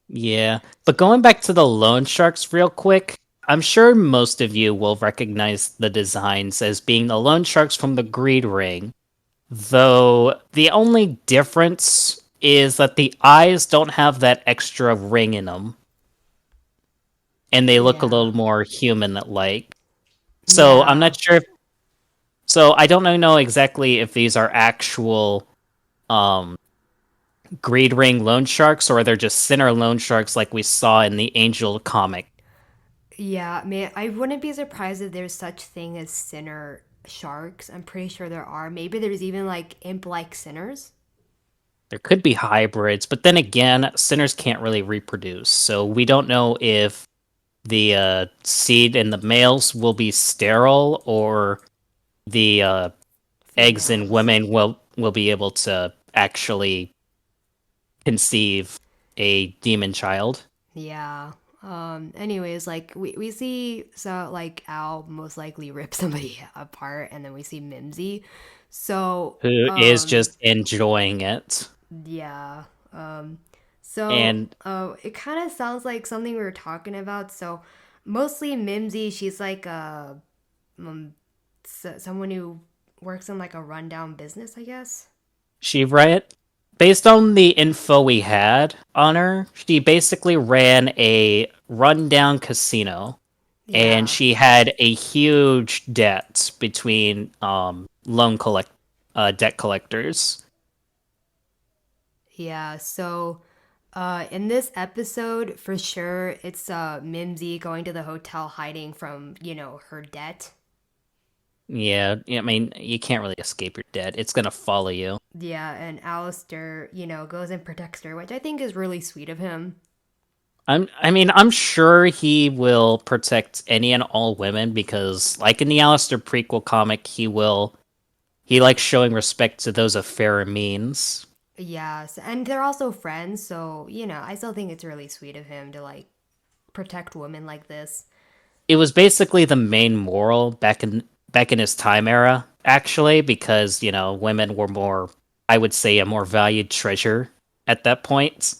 Yeah, but going back to the loan sharks real quick, I'm sure most of you will recognize the designs as being the loan sharks from the Greed Ring, though the only difference is that the eyes don't have that extra ring in them, and they look a Yeah, little more human-like. So I'm yeah, not sure. So I don't know exactly if these are actual um, Greed Ring loan sharks or they're just Sinner loan sharks like we saw in the Angel comic. yeah. I wouldn't be surprised if there's such thing as sinner sharks. I'm pretty sure there are. Maybe there's even like imp-like sinners. There could be hybrids, but then again, sinners can't really reproduce, so we don't know if the seed in the males will be sterile or the eggs in Females. women will be able to actually conceive a demon child. Yeah. Anyways, like we see so like Al most likely rip somebody apart, and then we see Mimsy. So Who is just enjoying it. yeah. Um, so And it kind of sounds like something we were talking about. So mostly Mimsy, she's like someone who works in like a rundown business, I guess. she ran, based on the info we had on her, she basically ran a rundown casino, and Yeah. she had a huge debt between debt collectors. Yeah, so in this episode, for sure, it's Mimsy going to the hotel hiding from, her debt. Yeah, I mean, you can't really escape your debt. It's gonna follow you. Yeah, and Alistair, goes and protects her, which I think is really sweet of him. I'm sure he will protect any and all women because, like in the Alistair prequel comic, he likes showing respect to those of fairer means. Yes, and they're also friends, so, I still think it's really sweet of him to, like, protect women like this. It was basically the main moral back in his time era, actually, because women were more, I would say, a more valued treasure at that point,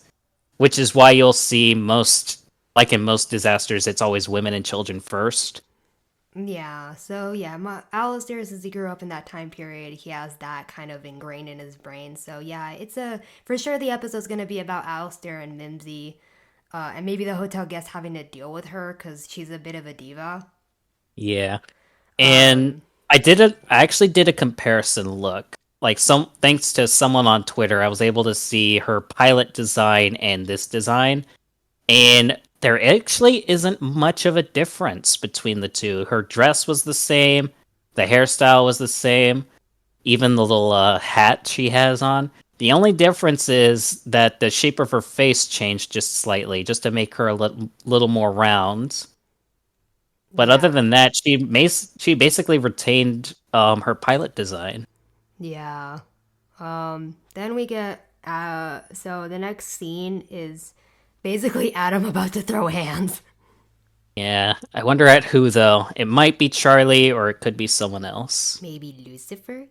which is why you'll see most, like in most disasters, it's always women and children first. Yeah, so yeah, Alistair, since he grew up in that time period, he has that kind of ingrained in his brain. So yeah, for sure the episode's gonna be about Alistair and Mimsy, and maybe the hotel guest having to deal with her because she's a bit of a diva. Yeah. And I actually did a comparison look. Like thanks to someone on Twitter, I was able to see her pilot design and this design, and there actually isn't much of a difference between the two. Her dress was the same, the hairstyle was the same, even the little hat she has on. The only difference is that the shape of her face changed just slightly, just to make her a little more round. But other Yeah, than that, she basically retained her pilot design. yeah. Then we get so the next scene is basically Adam about to throw hands. Yeah, I wonder at who though. It might be Charlie or it could be someone else. Maybe Lucifer.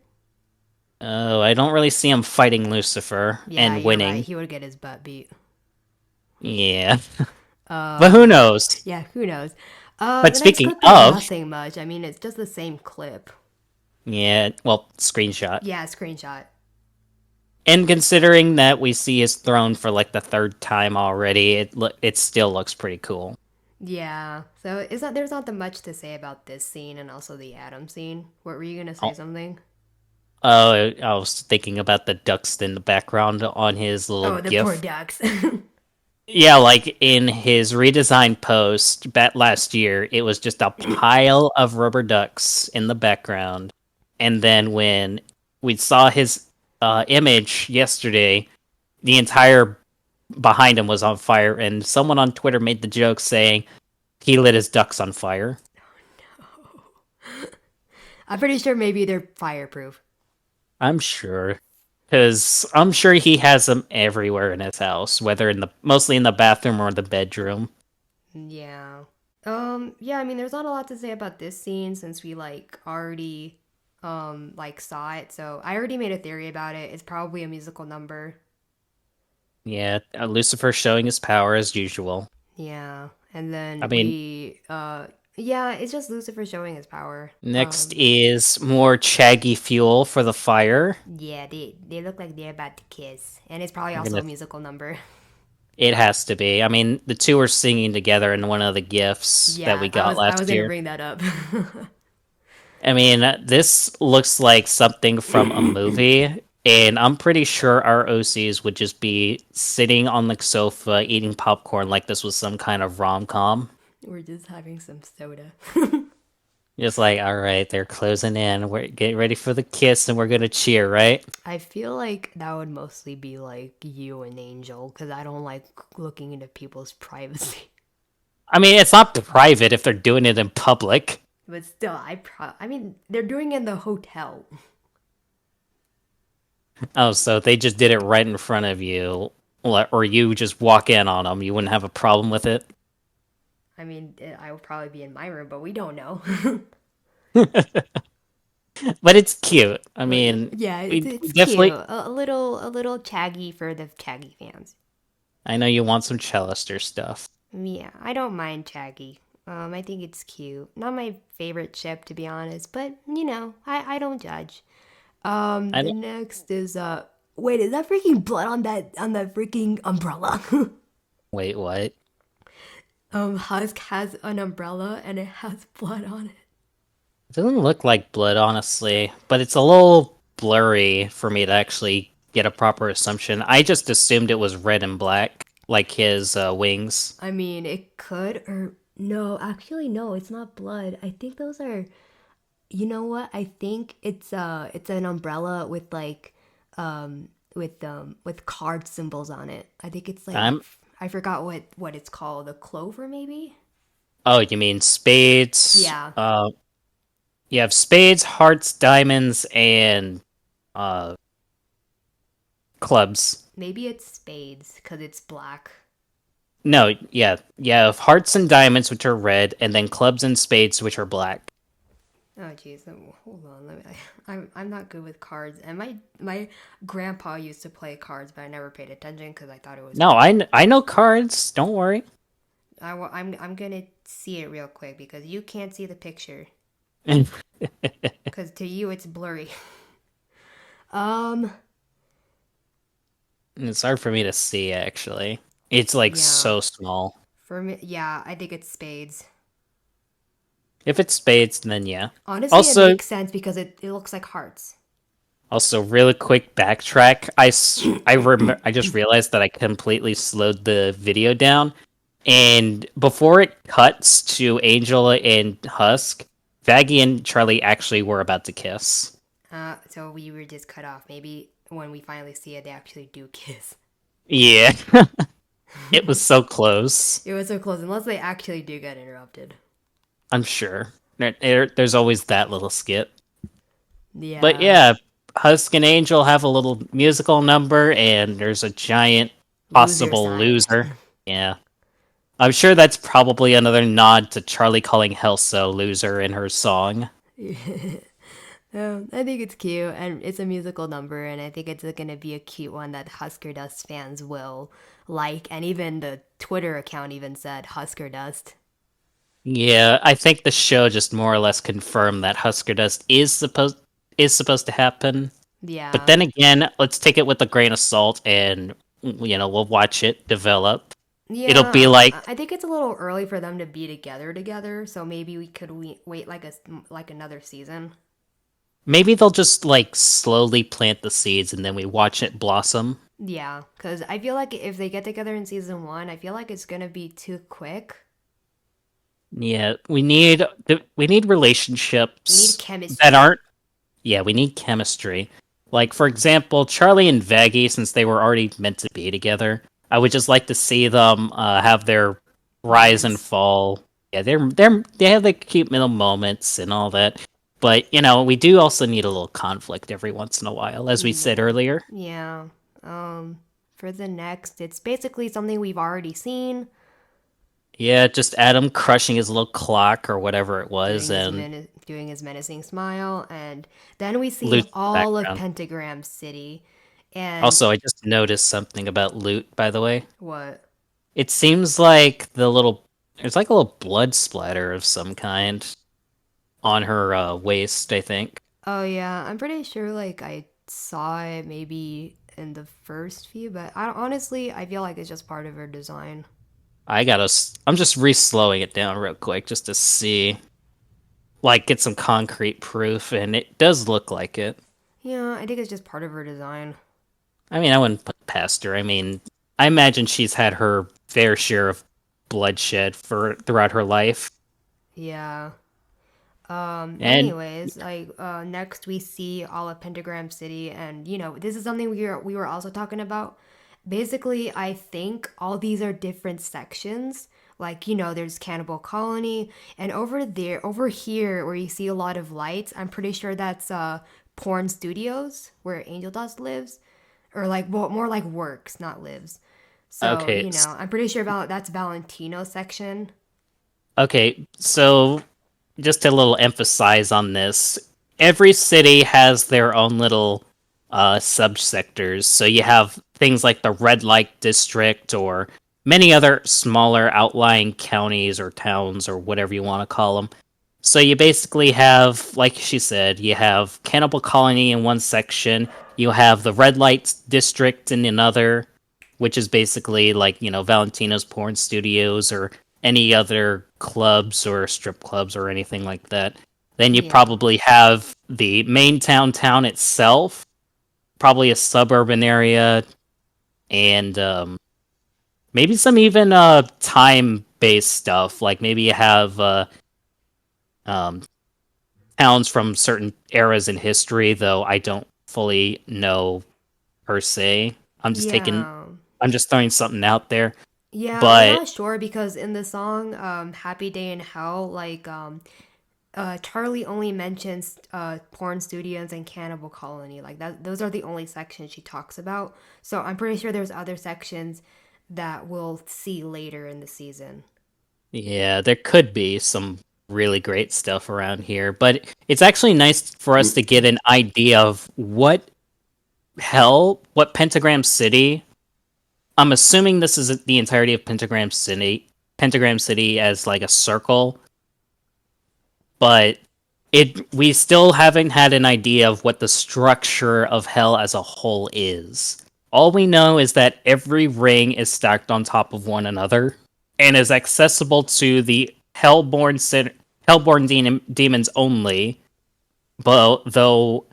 Oh, I don't really see him fighting Lucifer Yeah, and you're right. winning. He would get his butt beat. Yeah, but who knows? Yeah, who knows? But The next speaking clip is of, nothing much. I mean, it's just the same clip. yeah, well, screenshot. Yeah, screenshot. And considering that we see his throne for like the third time already, it still looks pretty cool. Yeah. So there's not that much to say about this scene and also the Adam scene. What were you gonna say Oh, something? I was thinking about the ducks in the background on his little Oh, the poor GIF. ducks. Yeah, like in his redesign post last year, it was just a pile of rubber ducks in the background. And then when we saw his image yesterday, the entire behind him was on fire, and someone on Twitter made the joke saying he lit his ducks on fire. I'm pretty sure maybe they're fireproof. I'm sure. Because I'm sure he has them everywhere in his house, whether mostly in the bathroom or the bedroom. Yeah. Yeah, I mean there's not a lot to say about this scene since we like already like saw it. So I already made a theory about it. It's probably a musical number. Yeah, Lucifer showing his power as usual. Yeah. And I then mean, yeah, it's just Lucifer showing his power. next is more Chaggy fuel for the fire. Yeah, they look like they're about to kiss. And it's probably We're also a gonna. musical number. It has to be. I mean, the two are singing together in one of the gifts that Yeah, we got I was last gonna year. bring that up. I mean, this looks like something from a movie, and I'm pretty sure our OCs would just be sitting on the sofa eating popcorn like this was some kind of rom com. We're just having some soda. Just like, all right, they're closing in. We're getting ready for the kiss, and we're gonna cheer, right? I feel like that would mostly be like you and Angel because I don't like looking into people's privacy. I mean, it's not private if they're doing it in public. But still, I mean, they're doing it in the hotel. Oh, so they just did it right in front of you, or you just walk in on them. You wouldn't have a problem with it. I mean, I will probably be in my room, but we don't know. But it's cute. I But mean, yeah, we it's cute. definitely. A little Chaggy for the Chaggy fans. I know you want some Chellister stuff. Yeah, I don't mind Chaggy. I think it's cute. Not my favorite chip to be honest, but I don't judge. I The don't- next is wait, is that freaking blood on that freaking umbrella? wait, what? Husk has an umbrella and it has blood on it. It doesn't look like blood, honestly, but it's a little blurry for me to actually get a proper assumption. I just assumed it was red and black, like his wings. I mean, it could or no, actually no, it's not blood. I think those are you know what? I think it's an umbrella with like with card symbols on it. I think it's like I'm. I forgot what it's called. A clover maybe? Oh, you mean spades? Yeah. You have spades, hearts, diamonds, and uh, clubs. Maybe it's spades cuz it's black. No, yeah, you have hearts and diamonds, which are red, and then clubs and spades, which are black. Oh jeez, hold on. I'm not good with cards, and my grandpa used to play cards, but I never paid attention because I thought it was. No, I know cards. Don't worry. I'm gonna see it real quick because you can't see the picture because to you it's blurry. Um, It's hard for me to see, actually. It's like yeah, so small. for me, yeah, I think it's spades. If it's spades, then yeah. Honestly, it Also, makes sense because it looks like hearts. really quick backtrack. I just realized that I completely slowed the video down, and before it cuts to Angela and Husk, Vaggie and Charlie actually were about to kiss. So we were just cut off. Maybe when we finally see it, they actually do kiss. Yeah, it was so close. It was so close, unless they actually do get interrupted. I'm sure. There's always that little skit. But Yeah, yeah, Husk and Angel have a little musical number, and there's a giant loser possible sign. loser. Yeah. I'm sure that's probably another nod to Charlie calling Helso loser in her song. I think it's cute, and it's a musical number, and I think it's gonna be a cute one that Husker Dust fans will like, and even the Twitter account even said Husker Dust. Yeah, I think the show just more or less confirmed that Husker Dust is supposed to happen. But Yeah. then again, let's take it with a grain of salt and we'll watch it develop. It'll be Yeah, like I think it's a little early for them to be together, so maybe we could wait like another season. maybe they'll just like slowly plant the seeds and then we watch it blossom. Yeah, because I feel like if they get together in season one, I feel like it's gonna be too quick. Yeah, we need We need relationships that chemistry. aren't. Yeah, we need chemistry. Like for example, Charlie and Vaggie, since they were already meant to be together, I would just like to see them have their rise and Moments. fall. Yeah, they have like cute little moments and all that. But we do also need a little conflict every once in a while, as we said Yeah. earlier. Yeah. For the next, it's basically something we've already seen, Yeah, just Adam crushing his little clock or whatever it was, and doing his menacing smile, and then we see loot in the all of background. Pentagram City, and Also, I just noticed something about loot, by the way. what? It seems like there's like a little blood splatter of some kind on her waist, I think. Oh yeah, I'm pretty sure like I saw it maybe in the first few, but honestly I feel like it's just part of her design. I'm just re-slowing it down real quick just to see, like, get some concrete proof, and it does look like it. Yeah, I think it's just part of her design. I mean, I wouldn't put it past her. I mean, I imagine she's had her fair share of bloodshed throughout her life. Yeah. And Anyways, like next we see all of Pentagram City, and this is something we were also talking about. Basically, I think all these are different sections. Like, there's Cannibal Colony, and over here where you see a lot of lights, I'm pretty sure that's Porn Studios where Angel Dust lives, or like well, more like works, not lives. So, okay, I'm pretty sure that's Valentino's section. Okay, so just to little emphasize on this, every city has their own little subsectors. So you have things like the red light district or many other smaller outlying counties or towns or whatever you want to call them. So you basically have, like she said, you have Cannibal Colony in one section, you have the red light district in another, which is basically like, Valentino's porn studios or any other clubs or strip clubs or anything like that. Then you Yeah. probably have the main town itself, probably a suburban area, and maybe some even time based stuff. Like maybe you have um, towns from certain eras in history, though I don't fully know per se. Yeah. I'm just throwing something out there. Yeah, we're But not sure because in the song Happy Day in Hell, like Charlie only mentions porn studios and Cannibal Colony. Like that those are the only sections she talks about. So I'm pretty sure there's other sections that we'll see later in the season. yeah, there could be some really great stuff around here, but it's actually nice for us to get an idea of what Pentagram City. I'm assuming this is the entirety of Pentagram City as like a circle, but we still haven't had an idea of what the structure of hell as a whole is. All we know is that every ring is stacked on top of one another and is accessible to the demons only, but though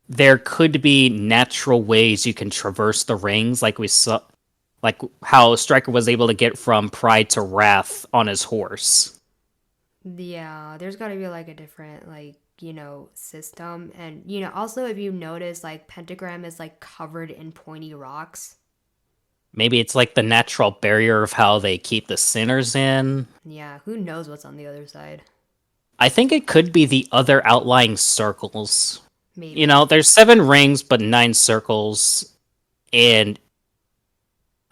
there could be natural ways you can traverse the rings like we saw, like how Stryker was able to get from Pride to Wrath on his horse. Yeah, there's got to be like a different system. And also if you notice like Pentagram is like covered in pointy rocks. Maybe it's like the natural barrier of how they keep the sinners in. Yeah, who knows what's on the other side? I think it could be the other outlying circles. Maybe. There's 7 rings, but 9 circles, and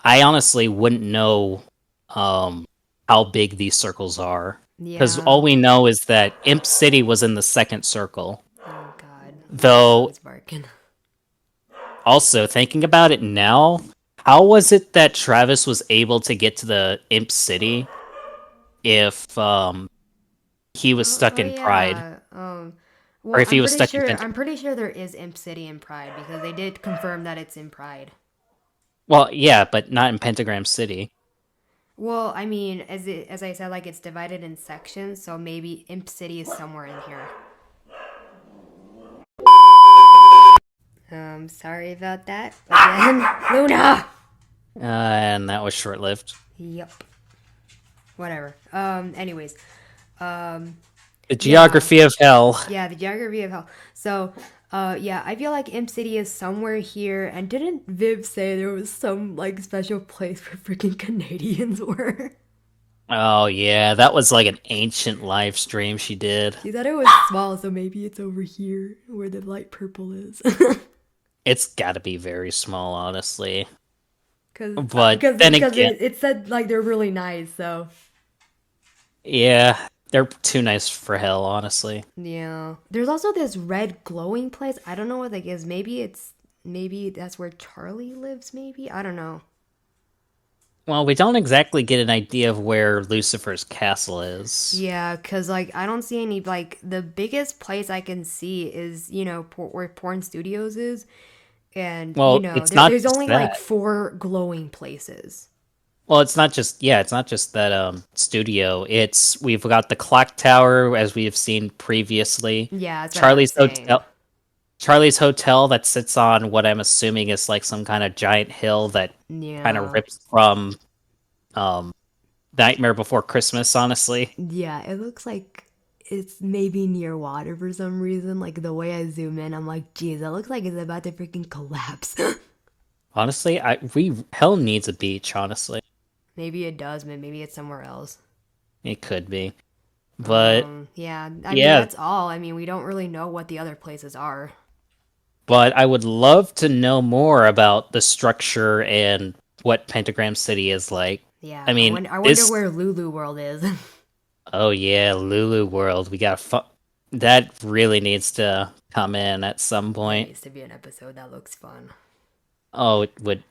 I honestly wouldn't know how big these circles are. Because Yeah. all we know is that Imp City was in the second circle. Oh God, my Though, dog's barking. also, thinking about it now, how was it that Travis was able to get to the Imp City if he was Oh, stuck oh in Pride? yeah. Or Well, if he was stuck in I'm pretty sure there is Imp City in Pride because they did confirm that it's in Pride. Well, yeah, but not in Pentagram City. Well, I mean, as I said, like it's divided in sections, so maybe Imp City is somewhere in here. Sorry about that. Again, Luna. And that was short lived. Yep. Whatever. Anyways. The Yeah. geography of hell. Yeah, the geography of hell. So, yeah, I feel like Imp City is somewhere here. And didn't Viv say there was some like special place where freaking Canadians were? Oh, yeah, that was like an ancient live stream she did. She thought it was small, so maybe it's over here where the light purple is. It's gotta be very small, honestly. Cause, But because, then because again, it said like they're really nice. So yeah, they're too nice for hell, honestly. yeah, there's also this red glowing place. I don't know what that is. Maybe that's where Charlie lives. Maybe I don't know. Well, we don't exactly get an idea of where Lucifer's castle is. Yeah, cause like I don't see any like the biggest place I can see is where Porn Studios is, and Well, it's not there's just only like that. 4 glowing places. Well, it's not just that studio. We've got the clock tower as we have seen previously. Yeah, that's what I was Charlie's saying. hotel Charlie's hotel that sits on what I'm assuming is like some kind of giant hill that kind of Yeah. rips from um Nightmare Before Christmas, honestly. Yeah, it looks like it's maybe near water for some reason. Like the way I zoom in, I'm like, geez, that looks like it's about to freaking collapse. Honestly, I we hell needs a beach, honestly. Maybe it does, but maybe it's somewhere else. It could be. But Yeah, I mean, yeah, that's all. I mean, we don't really know what the other places are. but I would love to know more about the structure and what Pentagram City is like. Yeah, I mean, I wonder this where Lulu World is. Oh yeah, Lulu World. That really needs to come in at some There point. needs to be an episode that looks fun. Oh, it would.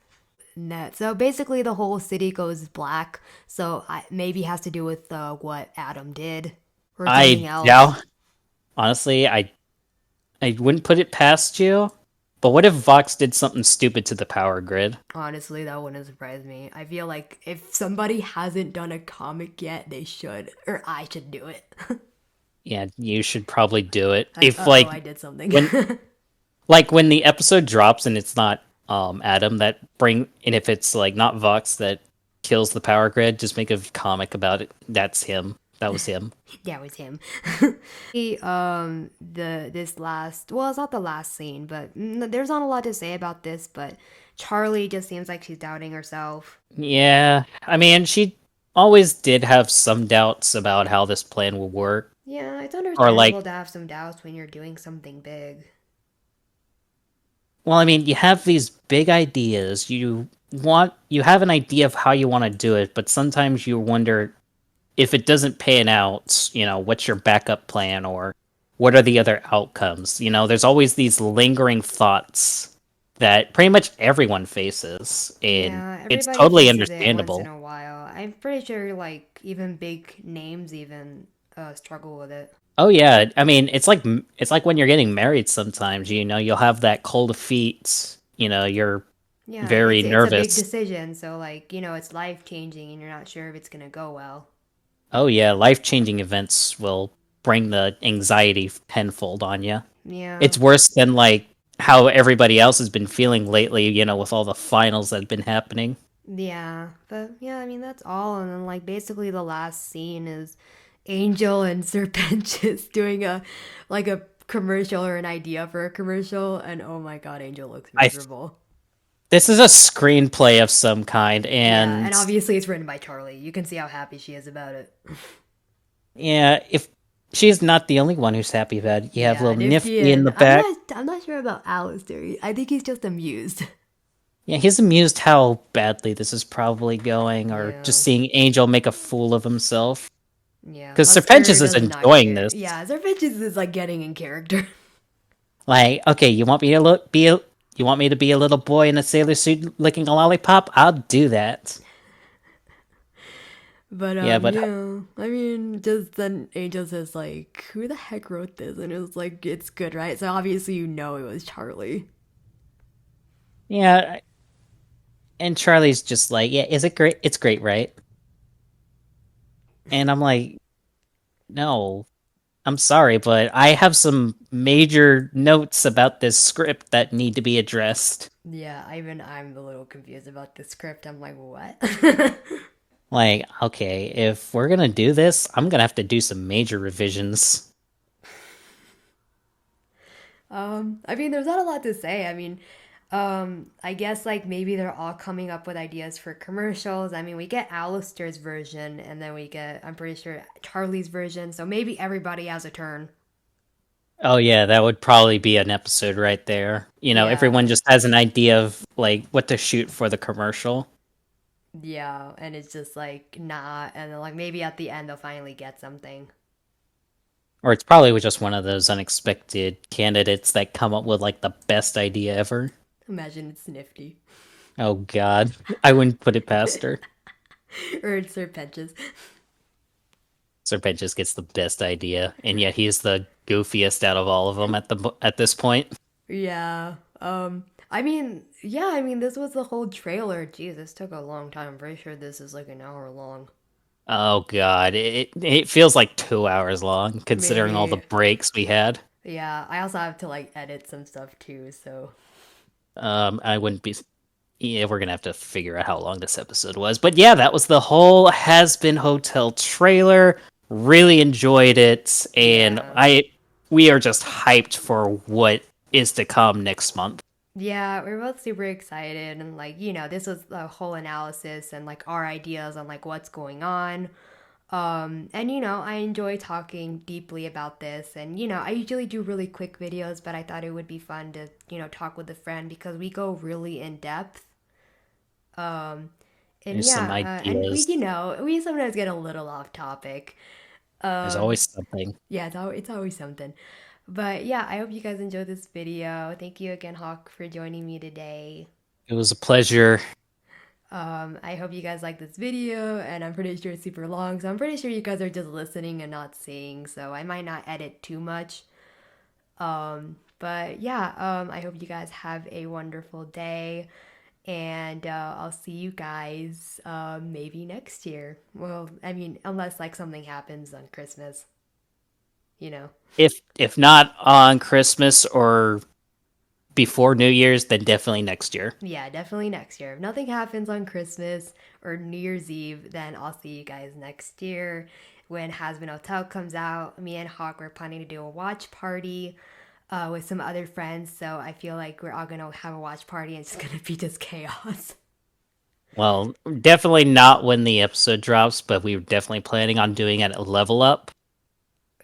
So basically, the whole city goes black. So maybe has to do with what Adam did, or something I else. doubt. Honestly, I wouldn't put it past you. But what if Vox did something stupid to the power grid? Honestly, that wouldn't surprise me. I feel like if somebody hasn't done a comic yet, they should, or I should do it. Yeah, you should probably do it. Like, If uh oh, like I did something. when when the episode drops and it's not Adam that bring and if it's like not Vox that kills the power grid, just make a comic about it. That's him. That was him. That was him. This last, well, it's not the last scene, but there's not a lot to say about this. But Charlie just seems like she's doubting herself. Yeah, I mean, she always did have some doubts about how this plan will work. Yeah, it's Or like, understandable to have some doubts when you're doing something big. well, I mean, you have these big ideas. You have an idea of how you want to do it, but sometimes you wonder if it doesn't pan out, what's your backup plan or what are the other outcomes? There's always these lingering thoughts that pretty much everyone faces, and Yeah, it's everybody totally faces it once in understandable. a while. I'm pretty sure, like, even big names even struggle with it. Oh yeah, I mean, it's like when you're getting married sometimes, you'll have that cold feet, you're Yeah, very it's a big nervous. decision, so like, it's life changing and you're not sure if it's gonna go well. Oh yeah, life-changing events will bring the anxiety tenfold on you. Yeah. It's worse than like how everybody else has been feeling lately, with all the finals that have been happening. Yeah, but yeah, I mean that's all, and then like basically the last scene is Angel and Serpentius doing a commercial or an idea for a commercial, and oh my god, Angel looks I miserable. This is a screenplay of some kind, Yeah, and and obviously it's written by Charlie. You can see how happy she is about it. yeah, if she's not the only one who's happy about it, you have Yeah, little Nifty in Niftian. the back. I'm not sure about Alistair. I think he's just amused. Yeah, he's amused how badly this is probably going, or Yeah. just seeing Angel make a fool of himself. Yeah. Because Husker Serpentius is does not enjoying care. this. Yeah, Serpentius is like getting in character. Like, okay, you want me to be a little boy in a sailor suit licking a lollipop? I'll do that. But Yeah, but yeah. I mean, just then Angel says like, "Who the heck wrote this?" And it was like, "It's good, right?" So obviously you know it was Charlie. yeah, and Charlie's just like, yeah, is it great? It's great, right? And I'm like, no, I'm sorry, but I have some major notes about this script that need to be addressed. Yeah, even I'm a little confused about the script. I'm like, what? Like, okay, if we're gonna do this, I'm gonna have to do some major revisions. I mean, there's not a lot to say. I mean, I guess like maybe they're all coming up with ideas for commercials. I mean, we get Alistair's version, and then we get, I'm pretty sure, Charlie's version. So maybe everybody has a turn. Oh yeah, that would probably be an episode right there. Yeah, Everyone just has an idea of like what to shoot for the commercial. yeah, and it's just like nah, and then like maybe at the end they'll finally get something. Or it's probably just one of those unexpected candidates that come up with like the best idea ever. Imagine it's Nifty Oh god, I wouldn't put it past her. or it's Serpentious. Serpent just gets the best idea, and yet he's the goofiest out of all of them at this point. Yeah. I mean, yeah, I mean, this was the whole trailer. Jeez, this took a long time. I'm pretty sure this is like an hour long. Oh god, it feels like 2 hours long considering all the Maybe. breaks we had. Yeah, I also have to like edit some stuff too, so. I wouldn't be. Yeah, we're gonna have to figure out how long this episode was, but yeah, that was the whole Has Been Hotel trailer. Really enjoyed it, and Yeah. we are just hyped for what is to come next month. Yeah, we're both super excited and like, this was the whole analysis and like our ideas on like what's going on. And I enjoy talking deeply about this and I usually do really quick videos, but I thought it would be fun to, talk with a friend because we go really in depth. Um, and There's some yeah, and we, ideas. we sometimes get a little off topic. There's always something. Yeah, it's always something. But yeah, I hope you guys enjoyed this video. Thank you again, Hawk, for joining me today. It was a pleasure. I hope you guys like this video, and I'm pretty sure it's super long, so I'm pretty sure you guys are just listening and not seeing, so I might not edit too much. But yeah, I hope you guys have a wonderful day, and I'll see you guys maybe next year. Well, I mean, unless like something happens on Christmas, you know. If not on Christmas or before New Year's, then definitely next year. Yeah, definitely next year. If nothing happens on Christmas or New Year's Eve, then I'll see you guys next year when Hazbin Hotel comes out. Me and Hawk were planning to do a watch party with some other friends, so I feel like we're all gonna have a watch party and it's gonna be just chaos. Well, definitely not when the episode drops, but we were definitely planning on doing it at level up.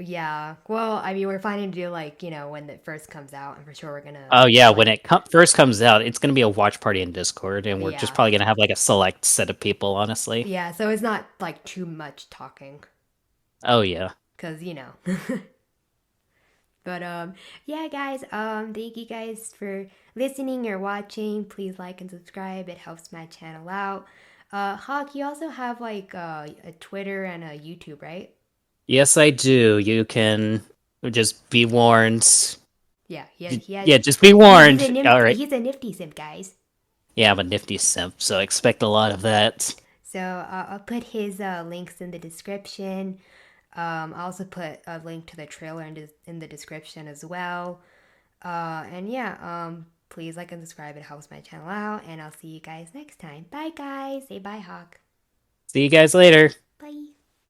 Yeah, well, I mean, we're planning to do like, when it first comes out, and for sure we're gonna, Oh yeah, when like, it first comes out, it's gonna be a watch party in Discord, and we're just yeah. probably gonna have like a select set of people, honestly. Yeah, so it's not like too much talking, Oh yeah. because, But yeah, guys, thank you guys for listening or watching. Please like and subscribe. It helps my channel out. Hawk, you also have like a Twitter and a YouTube, right? Yes, I do. You can just be warned. Yeah, he has Yeah, just be warned. All right. he's a nifty simp, guys. Yeah, I'm a nifty simp, so expect a lot of that. So I'll put his links in the description. I'll also put a link to the trailer in the description as well. And yeah, please like and subscribe. It helps my channel out. And I'll see you guys next time. Bye, guys. Say bye, Hawk. See you guys later. Bye.